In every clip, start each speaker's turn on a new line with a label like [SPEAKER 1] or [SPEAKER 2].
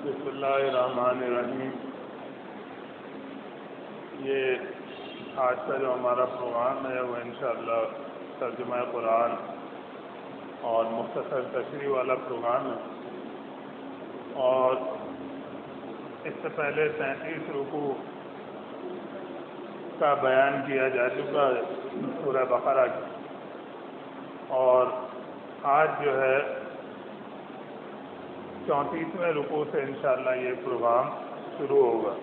[SPEAKER 1] بسم اللہ الرحمن الرحیم۔ یہ آج کا جو ہمارا پروگرام ہے وہ انشاءاللہ ترجمہ قرآن اور مختصر تشریح والا پروگرام ہے، اور اس سے پہلے 33 رکوع کا بیان کیا جا چکا ہے سورہ بقرہ کی، اور آج جو ہے 34ویں رکوع سے انشاءاللہ یہ پروگرام شروع ہوگا۔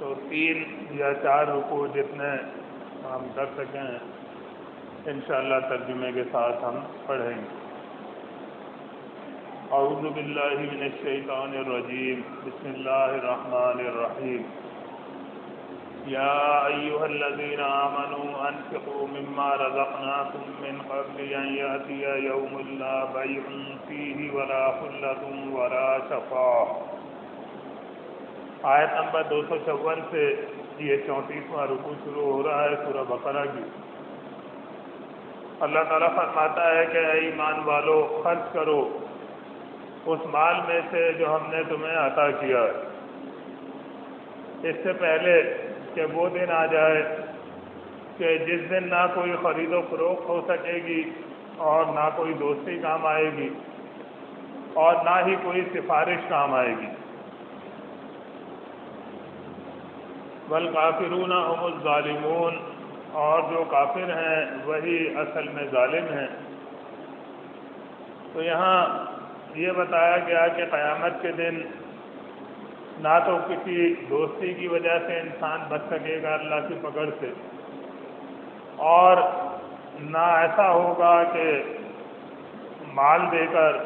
[SPEAKER 1] تو 3 یا 4 رکوع جتنے ہم کر سکیں انشاءاللہ ترجمے کے ساتھ ہم پڑھیں گے۔ اعوذ باللہ من الشیطان الرجیم، بسم اللہ الرحمن الرحیم۔ یا ایھا الذین آمنوا انفقوا مما رزقناکم من قبل ان یأتی یوم لا بیع فیہ ولا خلۃ ولا شفاعۃ۔ آیت نمبر 254 سے یہ 34واں رکوع شروع ہو رہا ہے سورہ بقرہ کی۔ اللہ تعالیٰ فرماتا ہے کہ اے ایمان والو، خرچ کرو اس مال میں سے جو ہم نے تمہیں عطا کیا ہے، اس سے پہلے کہ وہ دن آ جائے کہ جس دن نہ کوئی خرید و فروخت ہو سکے گی اور نہ کوئی دوستی کام آئے گی اور نہ ہی کوئی سفارش کام آئے گی۔ والکافرون هم الظالمون، اور جو کافر ہیں وہی اصل میں ظالم ہیں۔ تو یہاں یہ بتایا گیا کہ قیامت کے دن نہ تو کسی دوستی کی وجہ سے انسان بچ سکے گا اللہ کی پکڑ سے، اور نہ ایسا ہوگا کہ مال دے کر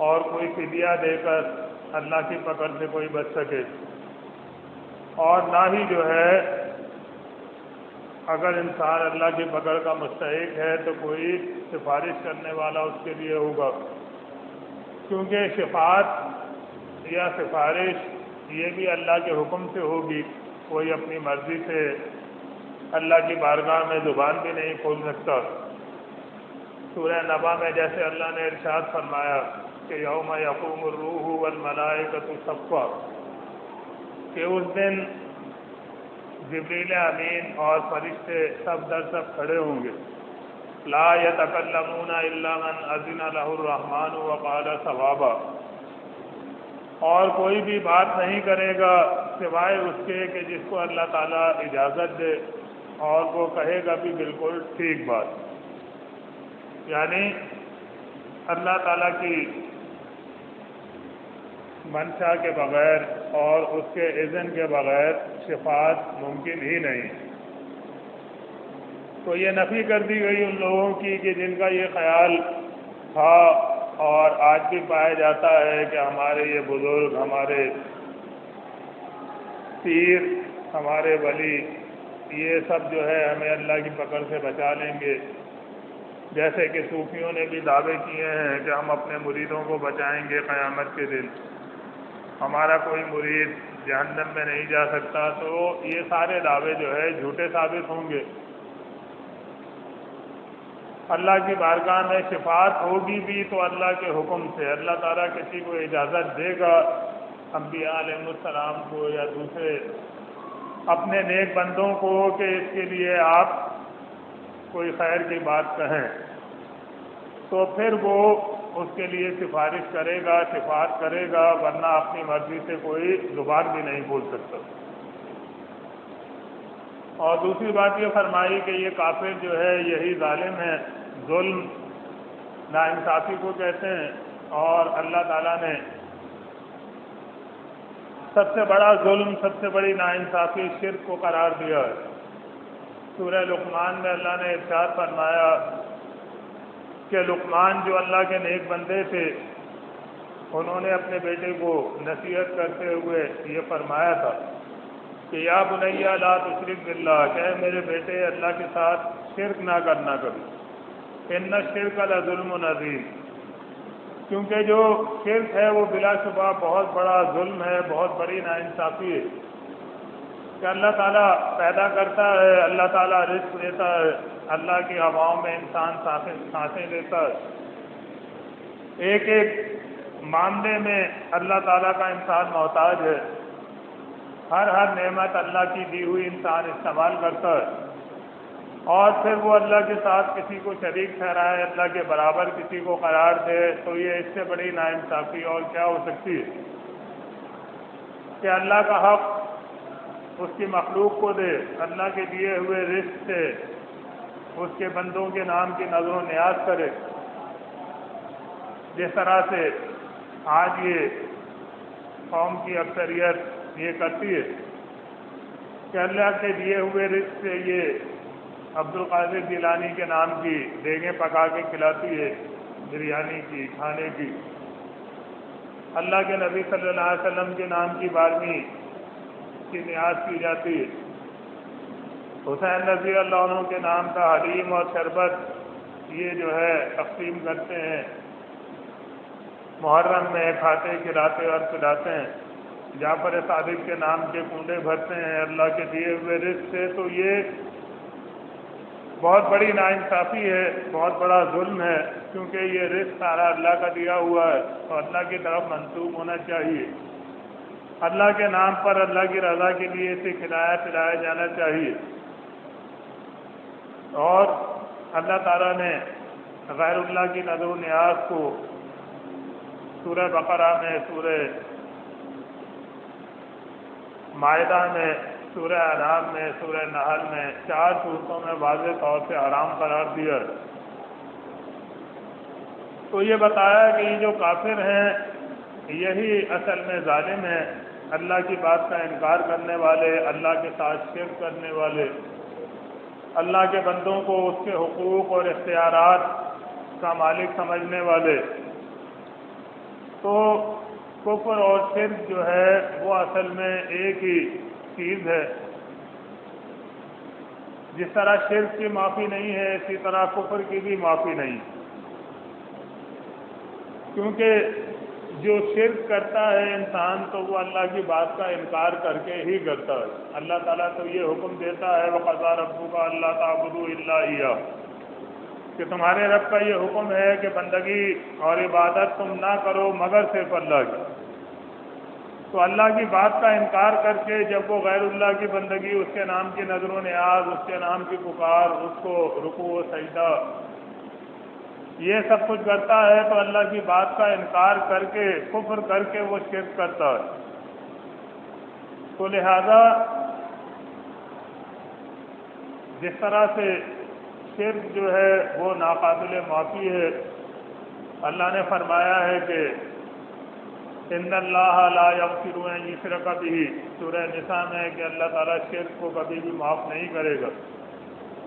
[SPEAKER 1] اور کوئی فدیہ دے کر اللہ کی پکڑ سے کوئی بچ سکے، اور نہ ہی جو ہے اگر انسان اللہ کی پکڑ کا مستحق ہے تو کوئی سفارش کرنے والا اس کے لیے ہوگا، کیونکہ شفاعت یا سفارش یہ بھی اللہ کے حکم سے ہوگی۔ کوئی اپنی مرضی سے اللہ کی بارگاہ میں زبان بھی نہیں کھول سکتا۔ سورہ نبا میں جیسے اللہ نے ارشاد فرمایا کہ یوم یقوم الروح والملائکۃ صفا، کہ اس دن جبریل امین اور فرشتے سب در سب کھڑے ہوں گے۔ لا یتکلمون الا من اذن لہ الرحمن وقال صوابا، اور کوئی بھی بات نہیں کرے گا سوائے اس کے کہ جس کو اللہ تعالیٰ اجازت دے، اور وہ کہے گا بھی بالکل ٹھیک بات۔ یعنی اللہ تعالیٰ کی منشا کے بغیر اور اس کے اذن کے بغیر شفاعت ممکن ہی نہیں۔ تو یہ نفی کر دی گئی ان لوگوں کی کہ جن کا یہ خیال تھا اور آج بھی پایا جاتا ہے کہ ہمارے یہ بزرگ، ہمارے پیر، ہمارے ولی، یہ سب جو ہے ہمیں اللہ کی پکڑ سے بچا لیں گے۔ جیسے کہ صوفیوں نے بھی دعوے کیے ہیں کہ ہم اپنے مریدوں کو بچائیں گے قیامت کے دن، ہمارا کوئی مرید جہنم میں نہیں جا سکتا۔ تو یہ سارے دعوے جو ہے جھوٹے ثابت ہوں گے۔ اللہ کی بارگاہ میں شفاعت ہوگی بھی تو اللہ کے حکم سے۔ اللہ تعالیٰ کسی کو اجازت دے گا، انبیاء علیہ السلام کو یا دوسرے اپنے نیک بندوں کو، کہ اس کے لیے آپ کوئی خیر کی بات کہیں، تو پھر وہ اس کے لیے سفارش کرے گا، شفاعت کرے گا، ورنہ اپنی مرضی سے کوئی زبان بھی نہیں کھول سکتا۔ اور دوسری بات یہ فرمائی کہ یہ کافر جو ہے یہی ظالم ہے۔ ظلم ناانصافی کو کہتے ہیں، اور اللہ تعالیٰ نے سب سے بڑا ظلم، سب سے بڑی ناانصافی شرک کو قرار دیا ہے۔ سورہ لقمان میں اللہ نے ارشاد فرمایا کہ لقمان جو اللہ کے نیک بندے تھے، انہوں نے اپنے بیٹے کو نصیحت کرتے ہوئے یہ فرمایا تھا کہ یا بنیا لا تشرک باللہ، کہ اے میرے بیٹے اللہ کے ساتھ شرک نہ کرنا کبھی، ان الشرک لظلم عظیم، کیونکہ جو شرک ہے وہ بلا شبہ بہت بڑا ظلم ہے، بہت بڑی ناانصافی ہے۔ کہ اللہ تعالیٰ پیدا کرتا ہے، اللہ تعالیٰ رزق دیتا ہے، اللہ کی ہواؤں میں انسان سانسیں لیتا ہے، ایک ایک معاملے میں اللہ تعالیٰ کا انسان محتاج ہے. ہر نعمت اللہ کی دی ہوئی انسان استعمال کرتا ہے اور پھر وہ اللہ کے ساتھ کسی کو شریک ٹھہرائے, اللہ کے برابر کسی کو قرار دے, تو یہ اس سے بڑی ناانصافی اور کیا ہو سکتی ہے کہ اللہ کا حق اس کی مخلوق کو دے, اللہ کے دیے ہوئے رزق سے اس کے بندوں کے نام کی نظر و نیاز کرے. جس طرح سے آج یہ قوم کی اکثریت یہ کرتی ہے کہ اللہ کے دیے ہوئے رزق سے یہ عبد القادر جیلانی کے نام کی دیگیں پکا کے کھلاتی ہے, بریانی کی, کھانے کی. اللہ کے نبی صلی اللہ علیہ وسلم کے نام کی 12ویں کی نیاز کی جاتی ہے. حسین رضی اللہ عنہ کے نام کا حلیم اور شربت یہ جو ہے تقسیم کرتے ہیں, محرم میں کھاتے کھلاتے اور پلاتے ہیں. جعفر صادق کے نام کے کنڈے بھرتے ہیں اللہ کے دیے ہوئے رزق سے. تو یہ بہت بڑی ناانصافی ہے, بہت بڑا ظلم ہے, کیونکہ یہ رزق سارا اللہ کا دیا ہوا ہے تو اللہ کی طرف منسوب ہونا چاہیے. اللہ کے نام پر اللہ کی رضا کے لیے اسے کھلایا پلایا جانا چاہیے. اور اللہ تعالیٰ نے غیر اللہ کی نظر و نیاز کو سورہ بقرہ میں, سورہ مائدہ میں, سورہ انعام میں, سورہ نحل میں, 4 صورتوں میں واضح طور سے حرام قرار دیا. تو یہ بتایا کہ یہ جو کافر ہیں یہی اصل میں ظالم ہیں, اللہ کی بات کا انکار کرنے والے, اللہ کے ساتھ شرک کرنے والے, اللہ کے بندوں کو اس کے حقوق اور اختیارات کا مالک سمجھنے والے. تو کفر اور شرک جو ہے وہ اصل میں ایک ہی چیز ہے. جس طرح شرک کی معافی نہیں ہے اسی طرح کفر کی بھی معافی نہیں, کیونکہ جو شرک کرتا ہے انسان تو وہ اللہ کی بات کا انکار کر کے ہی کرتا ہے. اللہ تعالیٰ تو یہ حکم دیتا ہے وَقَضَىٰ رَبُّكَ أَلَّا تَعْبُدُوا إِلَّا إِيَّاهُ کہ تمہارے رب کا یہ حکم ہے کہ بندگی اور عبادت تم نہ کرو مگر صرف اللہ کی. تو اللہ کی بات کا انکار کر کے جب وہ غیر اللہ کی بندگی, اس کے نام کی نظر و نیاز, اس کے نام کی پکار, اس کو رکوع و سجدہ یہ سب کچھ کرتا ہے تو اللہ کی بات کا انکار کر کے کفر کر کے وہ شرک کرتا ہے. تو لہذا جس طرح سے شرک جو ہے وہ ناقابل معافی ہے, اللہ نے فرمایا ہے کہ ان اللہ لا یغفر ان یشرک بہ, سورہ نساء میں کہ اللہ تعالیٰ شرک کو کبھی بھی معاف نہیں کرے گا.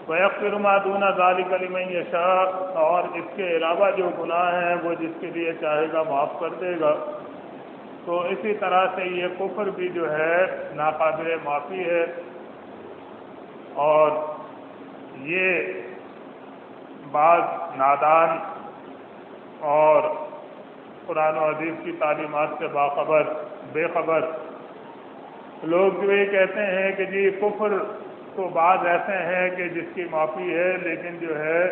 [SPEAKER 1] وَيَغْفِرُ مَا دُونَ ذَلِكَ لِمَن يَشَاءُ, اور اس کے علاوہ جو گناہ ہیں وہ جس کے لیے چاہے گا معاف کر دے گا. تو اسی طرح سے یہ کفر بھی جو ہے ناقابل معافی ہے. اور یہ بعض نادان اور قرآن و حدیث کی تعلیمات سے بے خبر لوگ جو یہ کہتے ہیں کہ جی کفر تو بعض ایسے ہیں کہ جس کی معافی ہے, لیکن جو ہے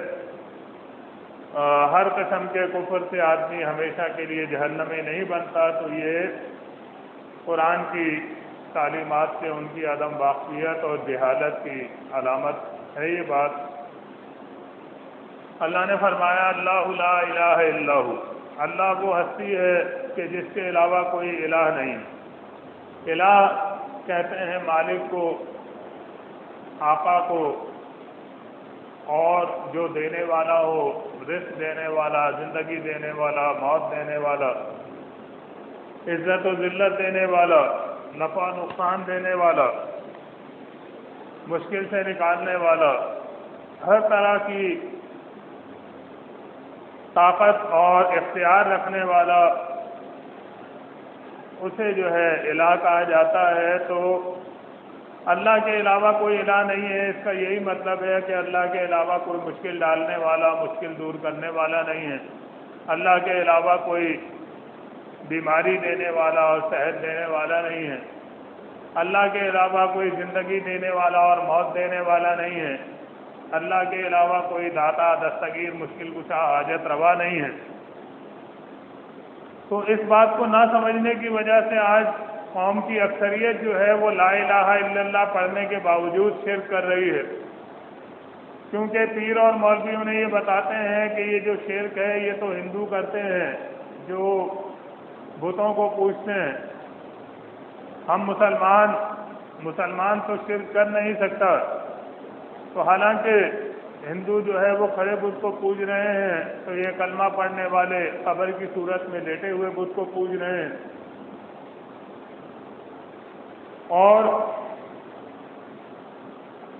[SPEAKER 1] ہر قسم کے کفر سے آدمی ہمیشہ کے لیے جہنمی نہیں بنتا. تو یہ قرآن کی تعلیمات سے ان کی عدم واقفیت اور جہالت کی علامت ہے. یہ بات اللہ نے فرمایا اللہ لا الہ الا ہو, اللہ وہ ہستی ہے کہ جس کے علاوہ کوئی الہ نہیں. الہ کہتے ہیں مالک کو, آقا کو, اور جو دینے والا ہو, رزق دینے والا, زندگی دینے والا, موت دینے والا, عزت و ذلت دینے والا, نفع نقصان دینے والا, مشکل سے نکالنے والا, ہر طرح کی طاقت اور اختیار رکھنے والا, اسے جو ہے الہ کہا جاتا ہے. تو اللہ کے علاوہ کوئی الہ نہیں ہے, اس کا یہی مطلب ہے کہ اللہ کے علاوہ کوئی مشکل ڈالنے والا, مشکل دور کرنے والا نہیں ہے. اللہ کے علاوہ کوئی بیماری دینے والا اور صحت دینے والا نہیں ہے. اللہ کے علاوہ کوئی زندگی دینے والا اور موت دینے والا نہیں ہے. اللہ کے علاوہ کوئی داتا, دستگیر, مشکل کشا, حاجت روا نہیں ہے. تو اس بات کو نہ سمجھنے کی وجہ سے آج قوم کی اکثریت جو ہے وہ لا الہ الا اللہ پڑھنے کے باوجود شرک کر رہی ہے، کیونکہ پیر اور مولوی انہیں یہ بتاتے ہیں کہ یہ جو شرک ہے یہ تو ہندو کرتے ہیں جو بتوں کو پوجتے ہیں، ہم مسلمان تو شرک کر نہیں سکتا۔ تو حالانکہ ہندو جو ہے وہ کھڑے بت کو پوج رہے ہیں، تو یہ کلمہ پڑھنے والے قبر کی صورت میں لیٹے ہوئے بت کو پوج رہے ہیں، اور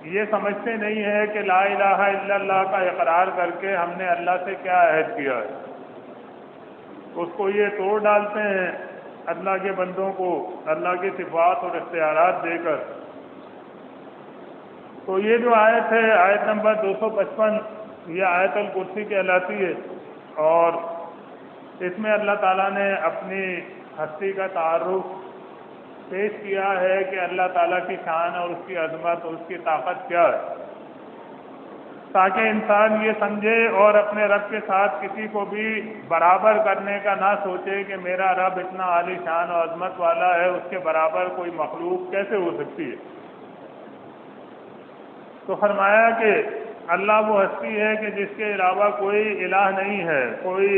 [SPEAKER 1] یہ سمجھتے نہیں ہے کہ لا الہ الا اللہ کا اقرار کر کے ہم نے اللہ سے کیا عہد کیا ہے، اس کو یہ توڑ ڈالتے ہیں اللہ کے بندوں کو اللہ کے صفات اور اختیارات دے کر۔ تو یہ جو آیت ہے، آیت نمبر 255، یہ آیت الکرسی کہلاتی ہے، اور اس میں اللہ تعالیٰ نے اپنی ہستی کا تعارف پیش کیا ہے کہ اللہ تعالیٰ کی شان اور اس کی عظمت اور اس کی طاقت کیا ہے، تاکہ انسان یہ سمجھے اور اپنے رب کے ساتھ کسی کو بھی برابر کرنے کا نہ سوچے کہ میرا رب اتنا عالی شان اور عظمت والا ہے، اس کے برابر کوئی مخلوق کیسے ہو سکتی ہے۔ تو فرمایا کہ اللہ وہ ہستی ہے کہ جس کے علاوہ کوئی الہ نہیں ہے، کوئی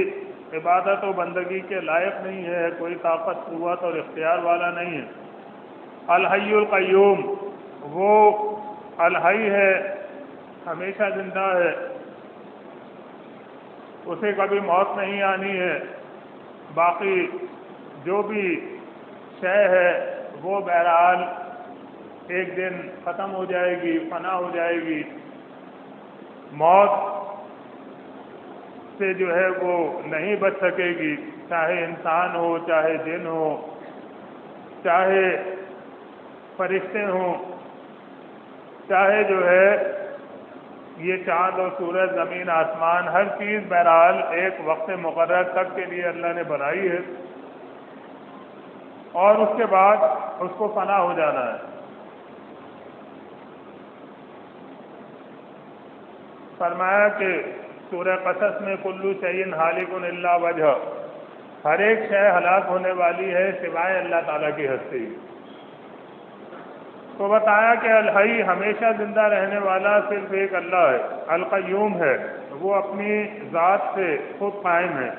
[SPEAKER 1] عبادت و بندگی کے لائق نہیں ہے، کوئی طاقت قوت اور اختیار والا نہیں ہے۔ الحی القیوم، وہ الحی ہے، ہمیشہ زندہ ہے، اسے کبھی موت نہیں آنی ہے، باقی جو بھی شے ہے وہ بہرحال ایک دن ختم ہو جائے گی، فنا ہو جائے گی، موت سے جو ہے وہ نہیں بچ سکے گی، چاہے انسان ہو، چاہے جن ہو، چاہے فرشتے ہوں، چاہے جو ہے یہ چاند اور سورج، زمین، آسمان، ہر چیز بہرحال ایک وقت مقرر تک کے لیے اللہ نے بنائی ہے، اور اس کے بعد اس کو فنا ہو جانا ہے۔ فرمایا کہ سورہ قصص میں کلو شیء ہالک الا وجہ، ہر ایک شے ہلاک ہونے والی ہے سوائے اللہ تعالیٰ کی ہستی۔ تو بتایا کہ الحی ہمیشہ زندہ رہنے والا صرف ایک اللہ ہے، القیوم ہے، وہ اپنی ذات سے خود قائم ہے،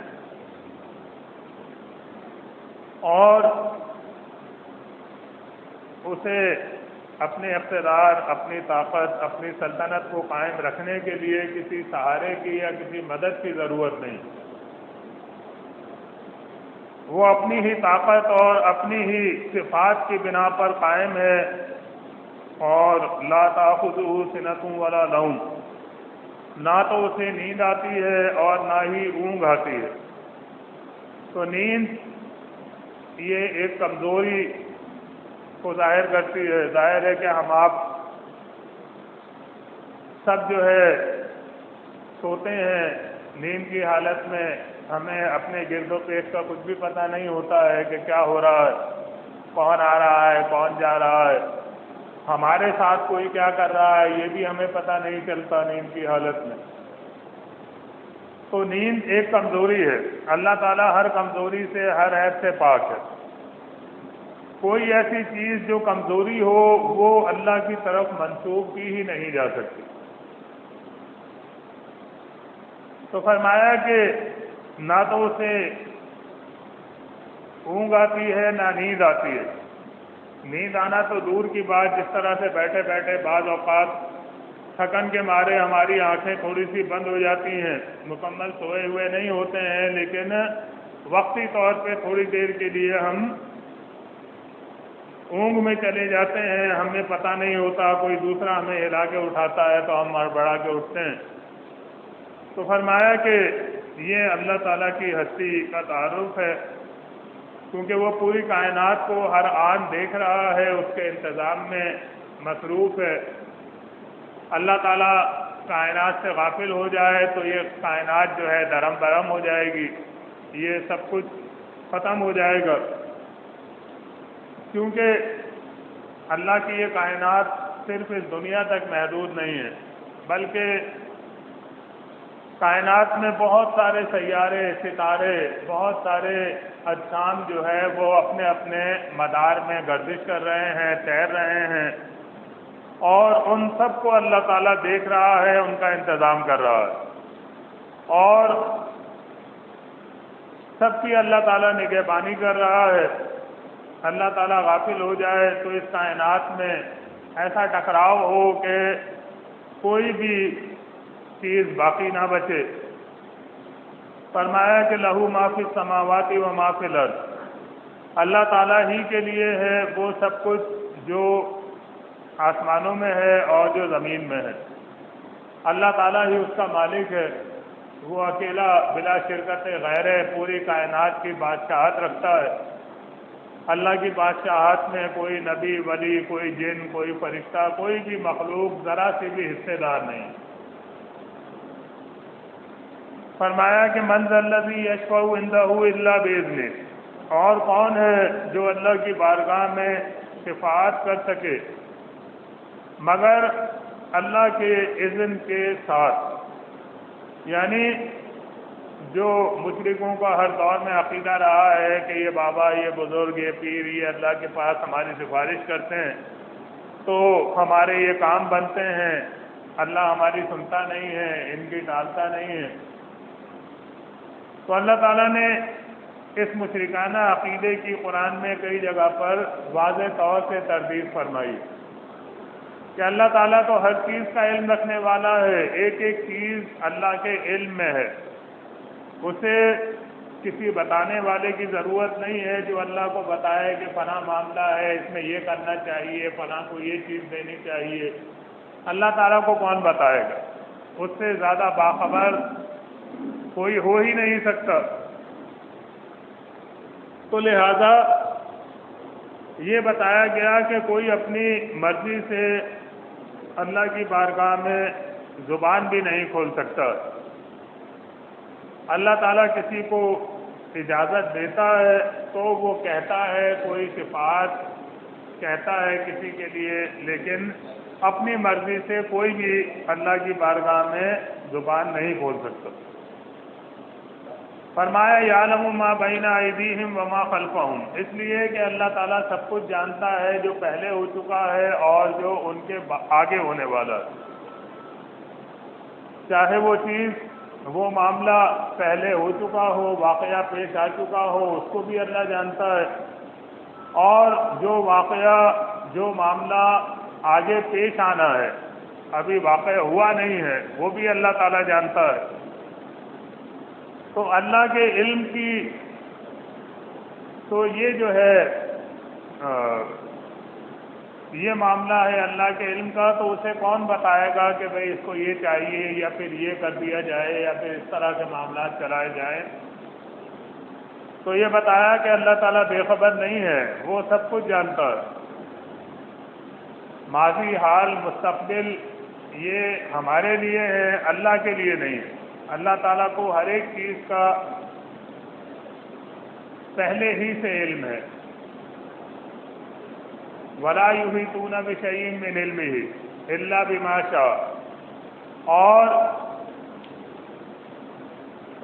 [SPEAKER 1] اور اسے اپنے اقتدار، اپنی طاقت، اپنی سلطنت کو قائم رکھنے کے لیے کسی سہارے کی یا کسی مدد کی ضرورت نہیں، وہ اپنی ہی طاقت اور اپنی ہی صفات کی بنا پر قائم ہے، اور لا تأخذہ سنۃ ولا نوم، نہ تو اسے نیند آتی ہے اور نہ ہی اونگ آتی ہے۔ تو نیند یہ ایک کمزوری کو ظاہر کرتی ہے، ظاہر ہے کہ ہم آپ سب جو ہے سوتے ہیں، نیند کی حالت میں ہمیں اپنے گرد و پیش کا کچھ بھی پتہ نہیں ہوتا ہے کہ کیا ہو رہا ہے، کون آ رہا ہے، کون جا رہا ہے، ہمارے ساتھ کوئی کیا کر رہا ہے یہ بھی ہمیں پتہ نہیں چلتا نیند کی حالت میں۔ تو نیند ایک کمزوری ہے، اللہ تعالیٰ ہر کمزوری سے، ہر عیب سے پاک ہے۔ کوئی ایسی چیز جو کمزوری ہو وہ اللہ کی طرف منسوب کی ہی نہیں جا سکتی۔ تو فرمایا کہ نہ تو اسے اونگ آتی ہے نہ نیند آتی ہے۔ نیند آنا تو دور کی بات، جس طرح سے بیٹھے بیٹھے بعض اوقات تھکن کے مارے ہماری آنکھیں تھوڑی سی بند ہو جاتی ہیں، مکمل سوئے ہوئے نہیں ہوتے ہیں، لیکن وقتی طور پہ تھوڑی دیر کے لیے ہم اونگ میں چلے جاتے ہیں، ہمیں پتہ نہیں ہوتا، کوئی دوسرا ہمیں ہلا کے اٹھاتا ہے تو ہم ہڑبڑا کے اٹھتے ہیں۔ تو فرمایا کہ یہ اللہ تعالیٰ کی ہستی کا تعارف ہے، کیونکہ وہ پوری کائنات کو ہر آن دیکھ رہا ہے، اس کے انتظام میں مصروف ہے۔ اللہ تعالیٰ کائنات سے غافل ہو جائے تو یہ کائنات جو ہے درم برم ہو جائے گی، یہ سب کچھ ختم ہو جائے گا، کیونکہ اللہ کی یہ کائنات صرف اس دنیا تک محدود نہیں ہے، بلکہ کائنات میں بہت سارے سیارے، ستارے، بہت سارے اجسام جو ہے وہ اپنے اپنے مدار میں گردش کر رہے ہیں، تیر رہے ہیں، اور ان سب کو اللہ تعالیٰ دیکھ رہا ہے، ان کا انتظام کر رہا ہے، اور سب کی اللہ تعالیٰ نگہبانی کر رہا ہے۔ اللہ تعالیٰ غافل ہو جائے تو اس کائنات میں ایسا ٹکراؤ ہو کہ کوئی بھی چیز باقی نہ بچے۔ فرمایا کہ لہو ما فی السماوات و ما فی الارض، اللہ تعالیٰ ہی کے لیے ہے وہ سب کچھ جو آسمانوں میں ہے اور جو زمین میں ہے۔ اللہ تعالیٰ ہی اس کا مالک ہے، وہ اکیلا بلا شرکت غیر پوری کائنات کی بادشاہت رکھتا ہے۔ اللہ کی بادشاہت میں کوئی نبی، ولی، کوئی جن، کوئی فرشتہ، کوئی بھی مخلوق ذرا سے بھی حصے دار نہیں۔ فرمایا کہ من ذا الذی یشفع عندہ الا باذنہ، اور کون ہے جو اللہ کی بارگاہ میں شفاعت کر سکے مگر اللہ کے اذن کے ساتھ۔ یعنی جو مشرکوں کا ہر دور میں عقیدہ رہا ہے کہ یہ بابا، یہ بزرگ، یہ پیر، یہ اللہ کے پاس ہماری سفارش کرتے ہیں تو ہمارے یہ کام بنتے ہیں، اللہ ہماری سنتا نہیں ہے، ان کی ٹالتا نہیں ہے۔ تو اللہ تعالیٰ نے اس مشرکانہ عقیدے کی قرآن میں کئی جگہ پر واضح طور سے تردید فرمائی کہ اللہ تعالیٰ تو ہر چیز کا علم رکھنے والا ہے، ایک ایک چیز اللہ کے علم میں ہے، اسے کسی بتانے والے کی ضرورت نہیں ہے جو اللہ کو بتائے کہ فلاں معاملہ ہے، اس میں یہ کرنا چاہیے، فلاں کو یہ چیز دینی چاہیے۔ اللہ تعالیٰ کو کون بتائے گا؟ اس سے زیادہ باخبر کوئی ہو ہی نہیں سکتا۔ تو لہذا یہ بتایا گیا کہ کوئی اپنی مرضی سے اللہ کی بارگاہ میں زبان بھی نہیں کھول سکتا۔ اللہ تعالیٰ کسی کو اجازت دیتا ہے تو وہ کہتا ہے، کوئی صفات کہتا ہے کسی کے لیے، لیکن اپنی مرضی سے کوئی بھی اللہ کی بارگاہ میں زبان نہیں کھول سکتا۔ فرمایا یعلم ما بین ایدیہم وما خلفہم، اس لیے کہ اللہ تعالیٰ سب کچھ جانتا ہے جو پہلے ہو چکا ہے اور جو ان کے آگے ہونے والا ہے۔ چاہے وہ چیز، وہ معاملہ پہلے ہو چکا ہو، واقعہ پیش آ چکا ہو، اس کو بھی اللہ جانتا ہے، اور جو واقعہ، جو معاملہ آگے پیش آنا ہے، ابھی واقع ہوا نہیں ہے، وہ بھی اللہ تعالیٰ جانتا ہے۔ تو اللہ کے علم کی، تو یہ جو ہے یہ معاملہ ہے اللہ کے علم کا، تو اسے کون بتائے گا کہ بھئی اس کو یہ چاہیے یا پھر یہ کر دیا جائے یا پھر اس طرح کے معاملات چلائے جائیں؟ تو یہ بتایا کہ اللہ تعالیٰ بے خبر نہیں ہے، وہ سب کچھ جانتا ہے۔ ماضی، حال، مستقبل یہ ہمارے لیے ہے، اللہ کے لیے نہیں ہے۔ اللہ تعالیٰ کو ہر ایک چیز کا پہلے ہی سے علم ہے۔ وَلَا يُحِيطُونَ بِشَيْءٍ مِّنْ عِلْمِهِ إِلَّا بِمَا شَاءَ، اور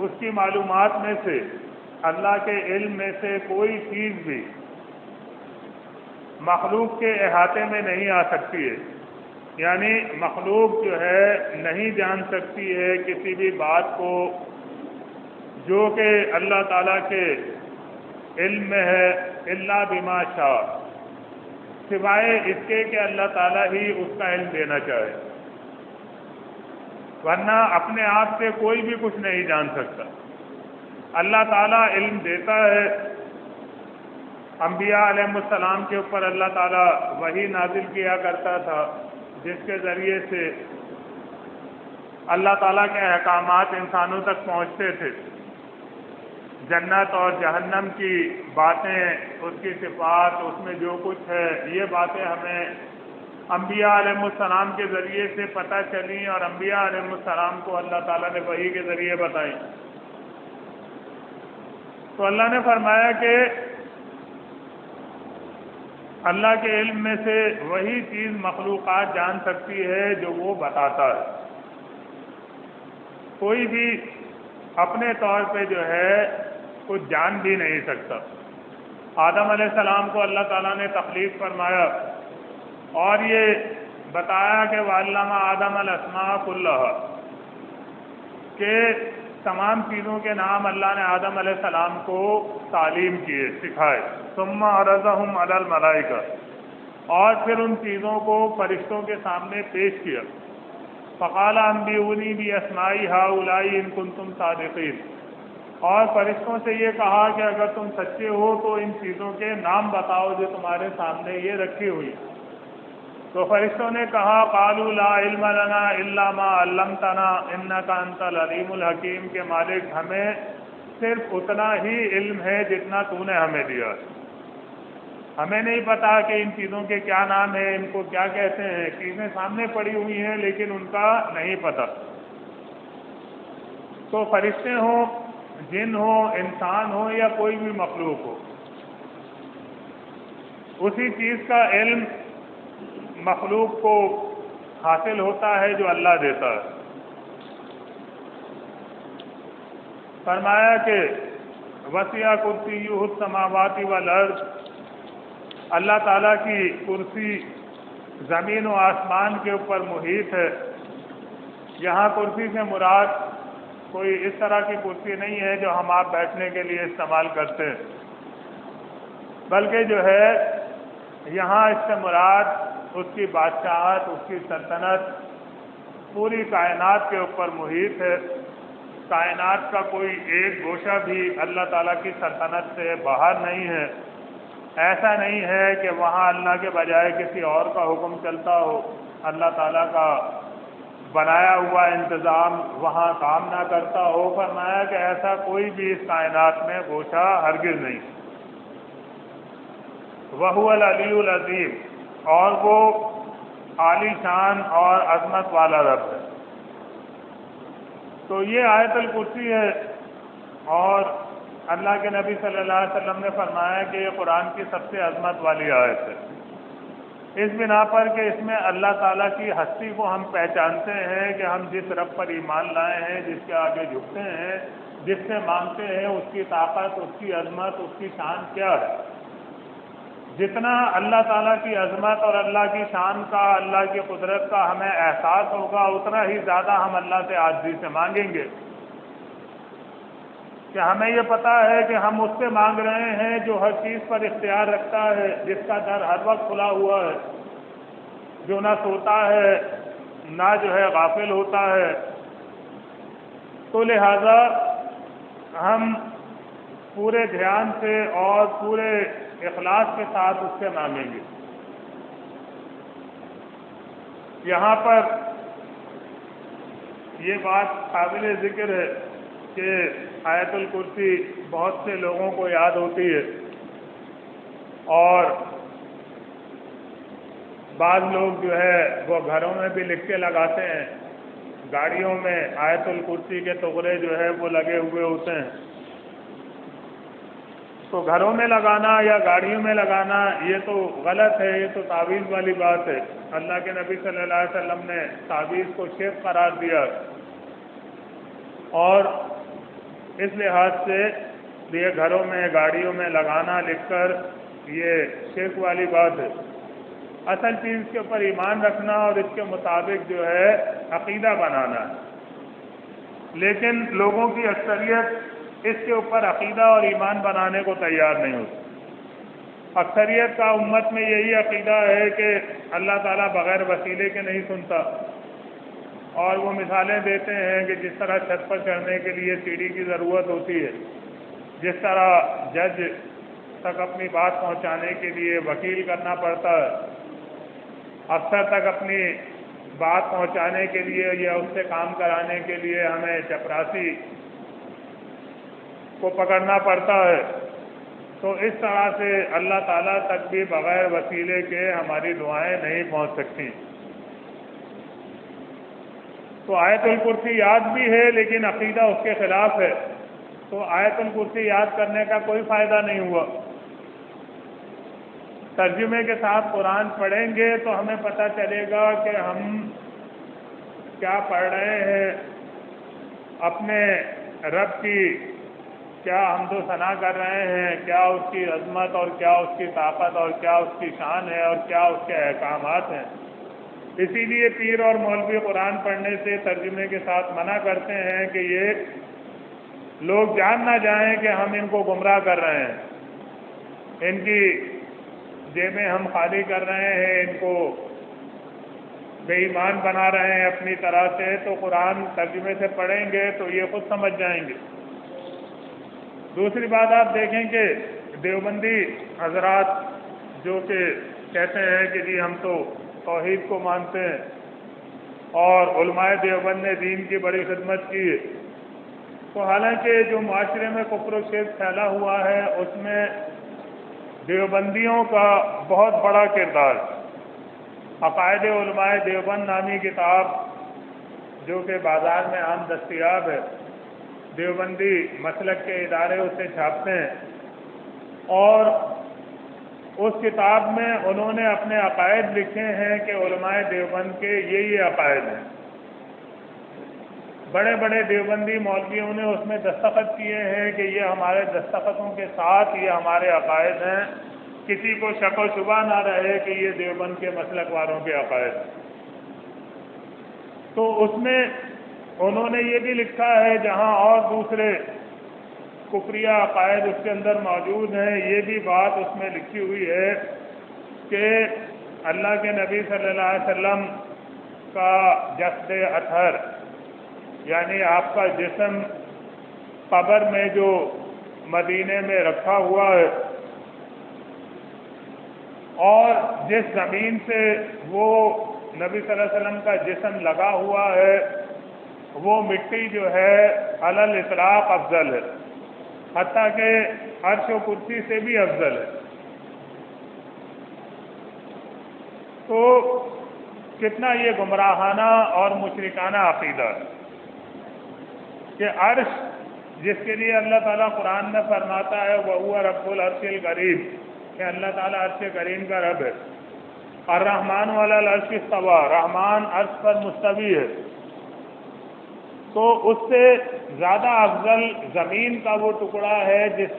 [SPEAKER 1] اس کی معلومات میں سے، اللہ کے علم میں سے کوئی چیز بھی مخلوق کے احاطے میں نہیں آ سکتی ہے۔ یعنی مخلوق جو ہے نہیں جان سکتی ہے کسی بھی بات کو جو کہ اللہ تعالیٰ کے علم میں ہے، الا بما شاء، سوائے اس کے کہ اللہ تعالیٰ ہی اس کا علم دینا چاہے، ورنہ اپنے آپ سے کوئی بھی کچھ نہیں جان سکتا۔ اللہ تعالیٰ علم دیتا ہے۔ انبیاء علیہ السلام کے اوپر اللہ تعالیٰ وحی نازل کیا کرتا تھا، جس کے ذریعے سے اللہ تعالیٰ کے احکامات انسانوں تک پہنچتے تھے۔ جنت اور جہنم کی باتیں، اس کی صفات، اس میں جو کچھ ہے، یہ باتیں ہمیں انبیاء علیہ السلام کے ذریعے سے پتہ چلیں، اور انبیاء علیہ السلام کو اللہ تعالیٰ نے وحی کے ذریعے بتائیں۔ تو اللہ نے فرمایا کہ اللہ کے علم میں سے وہی چیز مخلوقات جان سکتی ہے جو وہ بتاتا ہے۔ کوئی بھی اپنے طور پہ جو ہے کچھ جان بھی نہیں سکتا۔ آدم علیہ السلام کو اللہ تعالیٰ نے تخلیق فرمایا اور یہ بتایا کہ وَعَلَّمَ آدَمَ الْأَسْمَاءَ كُلَّهَا، کہ تمام چیزوں کے نام اللہ نے آدم علیہ السلام کو تعلیم کیے، سکھائے۔ ثُمَّ عَرَضَهُمْ عَلَى الْمَلَائِكَةِ، اور پھر ان چیزوں کو فرشتوں کے سامنے پیش کیا۔ فَقَالَ أَنبِئُونِي بِأَسْمَاءِ هَؤُلَاءِ إِن كُنتُمْ صَادِقِينَ، اور فرشتوں سے یہ کہا کہ اگر تم سچے ہو تو ان چیزوں کے نام بتاؤ جو تمہارے سامنے یہ رکھی ہوئی۔ تو فرشتوں نے کہا قالوا لا علم لنا الا ما علمتنا انك انت العلیم الحکیم، کہ مالک ہمیں صرف اتنا ہی علم ہے جتنا تو نے ہمیں دیا، ہمیں نہیں پتا کہ ان چیزوں کے کیا نام ہیں، ان کو کیا کہتے ہیں، چیزیں سامنے پڑی ہوئی ہیں لیکن ان کا نہیں پتا۔ تو فرشتے ہوں، جن ہو، انسان ہو یا کوئی بھی مخلوق ہو، اسی چیز کا علم مخلوق کو حاصل ہوتا ہے جو اللہ دیتا ہے۔ فرمایا کہ وسع کرسیہ السماوات والارض، اللہ تعالیٰ کی کرسی زمین و آسمان کے اوپر محیط ہے۔ یہاں کرسی سے مراد کوئی اس طرح کی کرسی نہیں ہے جو ہم آپ بیٹھنے کے لیے استعمال کرتے ہیں، بلکہ جو ہے یہاں اس سے مراد اس کی بادشاہت، اس کی سلطنت پوری کائنات کے اوپر محیط ہے۔ کائنات کا کوئی ایک گوشہ بھی اللہ تعالیٰ کی سلطنت سے باہر نہیں ہے۔ ایسا نہیں ہے کہ وہاں اللہ کے بجائے کسی اور کا حکم چلتا ہو، اللہ تعالیٰ کا بنایا ہوا انتظام وہاں کام نہ کرتا ہو۔ فرمایا کہ ایسا کوئی بھی اس کائنات میں گوشہ ہرگز نہیں۔ وَهُوَ الْعَلِيُّ الْعَظِيمُ، اور وہ عالی شان اور عظمت والا رب ہے۔ تو یہ آیت الکرسی ہے، اور اللہ کے نبی صلی اللہ علیہ وسلم نے فرمایا کہ یہ قرآن کی سب سے عظمت والی آیت ہے، اس بنا پر کہ اس میں اللہ تعالیٰ کی ہستی کو ہم پہچانتے ہیں کہ ہم جس رب پر ایمان لائے ہیں، جس کے آگے جھکتے ہیں، جس سے مانگتے ہیں، اس کی طاقت، اس کی عظمت، اس کی شان کیا ہے۔ جتنا اللہ تعالیٰ کی عظمت اور اللہ کی شان کا، اللہ کی قدرت کا ہمیں احساس ہوگا، اتنا ہی زیادہ ہم اللہ سے عاجزی سے مانگیں گے، کہ ہمیں یہ پتہ ہے کہ ہم اس سے مانگ رہے ہیں جو ہر چیز پر اختیار رکھتا ہے، جس کا در ہر وقت کھلا ہوا ہے، جو نہ سوتا ہے نہ جو ہے غافل ہوتا ہے۔ تو لہذا ہم پورے دھیان سے اور پورے اخلاص کے ساتھ اس سے مانگیں گے۔ یہاں پر یہ بات قابل ذکر ہے کہ آیت الکرسی بہت سے لوگوں کو یاد ہوتی ہے، اور بعض لوگ جو ہے وہ گھروں میں بھی لکھ کے لگاتے ہیں، گاڑیوں میں آیت الکرسی کے ٹکڑے جو ہے وہ لگے ہوئے ہوتے ہیں۔ تو گھروں میں لگانا یا گاڑیوں میں لگانا یہ تو غلط ہے، یہ تو تعویذ والی بات ہے۔ اللہ کے نبی صلی اللہ علیہ وسلم نے تعویذ کو شرک قرار دیا، اور اس لحاظ سے یہ گھروں میں گاڑیوں میں لگانا لکھ کر یہ شرک والی بات ہے۔ اصل چیز کے اوپر ایمان رکھنا اور اس کے مطابق جو ہے عقیدہ بنانا ہے، لیکن لوگوں کی اکثریت اس کے اوپر عقیدہ اور ایمان بنانے کو تیار نہیں ہوتی۔ اکثریت کا امت میں یہی عقیدہ ہے کہ اللہ تعالیٰ بغیر وسیلے کے نہیں سنتا، اور وہ مثالیں دیتے ہیں کہ جس طرح چھت پر چڑھنے کے لیے سیڑھی کی ضرورت ہوتی ہے، جس طرح جج تک اپنی بات پہنچانے کے لیے وکیل کرنا پڑتا ہے، افسر تک اپنی بات پہنچانے کے لیے یا اس سے کام کرانے کے لیے ہمیں چپراسی کو پکڑنا پڑتا ہے، تو اس طرح سے اللہ تعالیٰ تک بھی بغیر وسیلے کے ہماری دعائیں نہیں پہنچ سکتی۔ تو آیت الکرسی یاد بھی ہے لیکن عقیدہ اس کے خلاف ہے، تو آیت الکرسی یاد کرنے کا کوئی فائدہ نہیں ہوا۔ ترجمے کے ساتھ قرآن پڑھیں گے تو ہمیں پتہ چلے گا کہ ہم کیا پڑھ رہے ہیں، اپنے رب کی کیا حمد و ثنا کر رہے ہیں، کیا اس کی عظمت اور کیا اس کی طاقت اور کیا اس کی شان ہے اور کیا اس کے احکامات ہیں۔ اسی لیے پیر اور مولوی قرآن پڑھنے سے ترجمے کے ساتھ منع کرتے ہیں کہ یہ لوگ جان نہ جائیں کہ ہم ان کو گمراہ کر رہے ہیں، ان کی جیبیں ہم خالی کر رہے ہیں، ان کو بے ایمان بنا رہے ہیں اپنی طرح سے۔ تو قرآن ترجمے سے پڑھیں گے تو یہ خود سمجھ جائیں گے۔ دوسری بات آپ دیکھیں کہ دیوبندی حضرات جو کہ کہتے ہیں کہ جی ہم تو توحید کو مانتے ہیں اور علماء دیوبند نے دین کی بڑی خدمت کی ہے، تو حالانکہ جو معاشرے میں کفر و شرک پھیلا ہوا ہے اس میں دیوبندیوں کا بہت بڑا کردار ہے۔ عقائد علماء دیوبند نامی کتاب جو کہ بازار میں عام دستیاب ہے، دیوبندی مسلک کے ادارے اسے چھاپتے ہیں، اور اس کتاب میں انہوں نے اپنے عقائد لکھے ہیں کہ علماء دیوبند کے یہ عقائد ہیں۔ بڑے بڑے دیوبندی مولویوں نے اس میں دستخط کیے ہیں کہ یہ ہمارے دستخطوں کے ساتھ یہ ہمارے عقائد ہیں، کسی کو شک و شبہ نہ رہے کہ یہ دیوبند کے مسلک والوں کے عقائد ہیں۔ تو اس میں انہوں نے یہ بھی لکھا ہے، جہاں اور دوسرے کفریہ عقائد اس کے اندر موجود ہیں، یہ بھی بات اس میں لکھی ہوئی ہے کہ اللہ کے نبی صلی اللہ علیہ وسلم کا جسد اطہر، یعنی آپ کا جسم قبر میں جو مدینے میں رکھا ہوا ہے، اور جس زمین سے وہ نبی صلی اللہ علیہ وسلم کا جسم لگا ہوا ہے وہ مٹی جو ہے علی الاطلاق افضل ہے، حتیٰ کہ عرش و کرسی سے بھی افضل ہے۔ تو کتنا یہ گمراہانہ اور مشرکانہ عقیدہ ہے کہ عرش، جس کے لیے اللہ تعالیٰ قرآن میں فرماتا ہے وَهُوَ رَبُّ الْعَرْشِ الْكَرِيمِ، کہ اللہ تعالیٰ عرش کریم کا رب ہے۔ الرحمن علی العرش استویٰ، رحمان عرش پر مستوی ہے، تو اس سے زیادہ افضل زمین کا وہ ٹکڑا ہے جس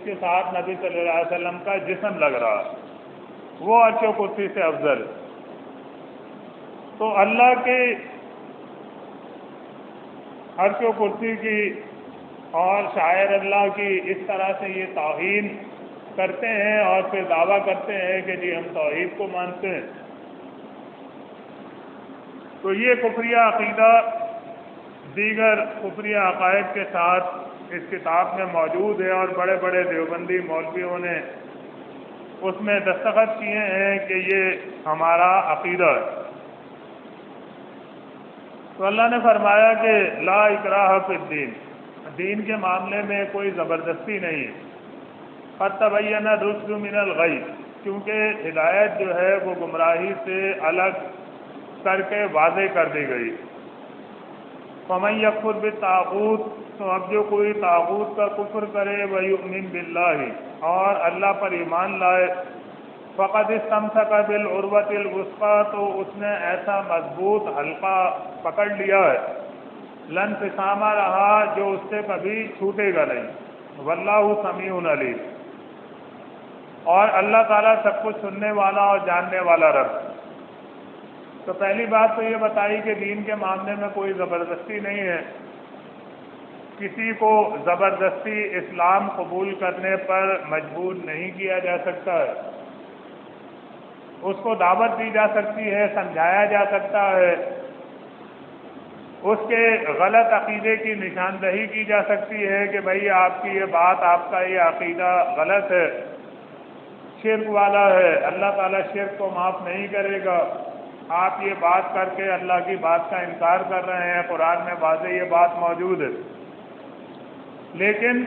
[SPEAKER 1] کے ساتھ نبی صلی اللہ علیہ وسلم کا جسم لگ رہا ہے، وہ عرش و کرسی سے افضل ہے۔ تو اللہ کے عرش و کرسی کی اور شاعر اللہ کی اس طرح سے یہ توہین کرتے ہیں اور پھر دعویٰ کرتے ہیں کہ جی ہم توحید کو مانتے ہیں۔ تو یہ کفریہ عقیدہ دیگر کفریہ عقائد کے ساتھ اس کتاب میں موجود ہے، اور بڑے بڑے دیوبندی مولویوں نے اس میں دستخط کیے ہیں کہ یہ ہمارا عقیدہ ہے۔ تو اللہ نے فرمایا کہ لا اکراہ فی الدین، دین کے معاملے میں کوئی زبردستی نہیں ہے۔ قد تبین الرشد من الغی، کیونکہ ہدایت جو ہے وہ گمراہی سے الگ کر کے واضح کر دی گئی۔ فمن یکفر بالطاغوت، تو اب جو کوئی طاغوت کا کفر کرے ویؤمن باللہ، اور اللہ پر ایمان لائے، فقد استمسک بالعروۃ الوثقی، تو اس نے ایسا مضبوط حلقہ پکڑ لیا ہے، لا انفصام رہا، جو اس سے کبھی چھوٹے گا نہیں۔ واللہ سمیع علیم، اور اللہ تعالیٰ سب کچھ سننے والا اور جاننے والا رب۔ تو پہلی بات تو یہ بتائی کہ دین کے معاملے میں کوئی زبردستی نہیں ہے، کسی کو زبردستی اسلام قبول کرنے پر مجبور نہیں کیا جا سکتا ہے، اس کو دعوت دی جا سکتی ہے، سمجھایا جا سکتا ہے، اس کے غلط عقیدے کی نشاندہی کی جا سکتی ہے کہ بھئی آپ کی یہ بات، آپ کا یہ عقیدہ غلط ہے، شرک والا ہے، اللہ تعالیٰ شرک کو معاف نہیں کرے گا، آپ یہ بات کر کے اللہ کی بات کا انکار کر رہے ہیں، قرآن میں واضح یہ بات موجود ہے۔ لیکن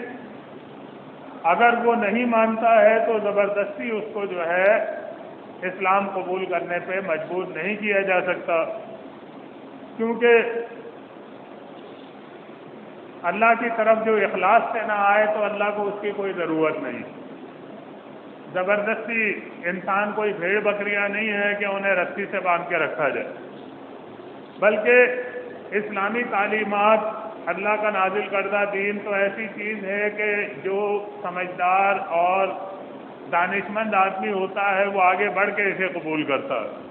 [SPEAKER 1] اگر وہ نہیں مانتا ہے تو زبردستی اس کو جو ہے اسلام قبول کرنے پہ مجبور نہیں کیا جا سکتا، کیونکہ اللہ کی طرف جو اخلاص سے نہ آئے تو اللہ کو اس کی کوئی ضرورت نہیں۔ زبردستی انسان کوئی بھیڑ بکریاں نہیں ہے کہ انہیں رسی سے باندھ کے رکھا جائے، بلکہ اسلامی تعلیمات اللہ کا نازل کردہ دین تو ایسی چیز ہے کہ جو سمجھدار اور دانشمند آدمی ہوتا ہے وہ آگے بڑھ کے اسے قبول کرتا ہے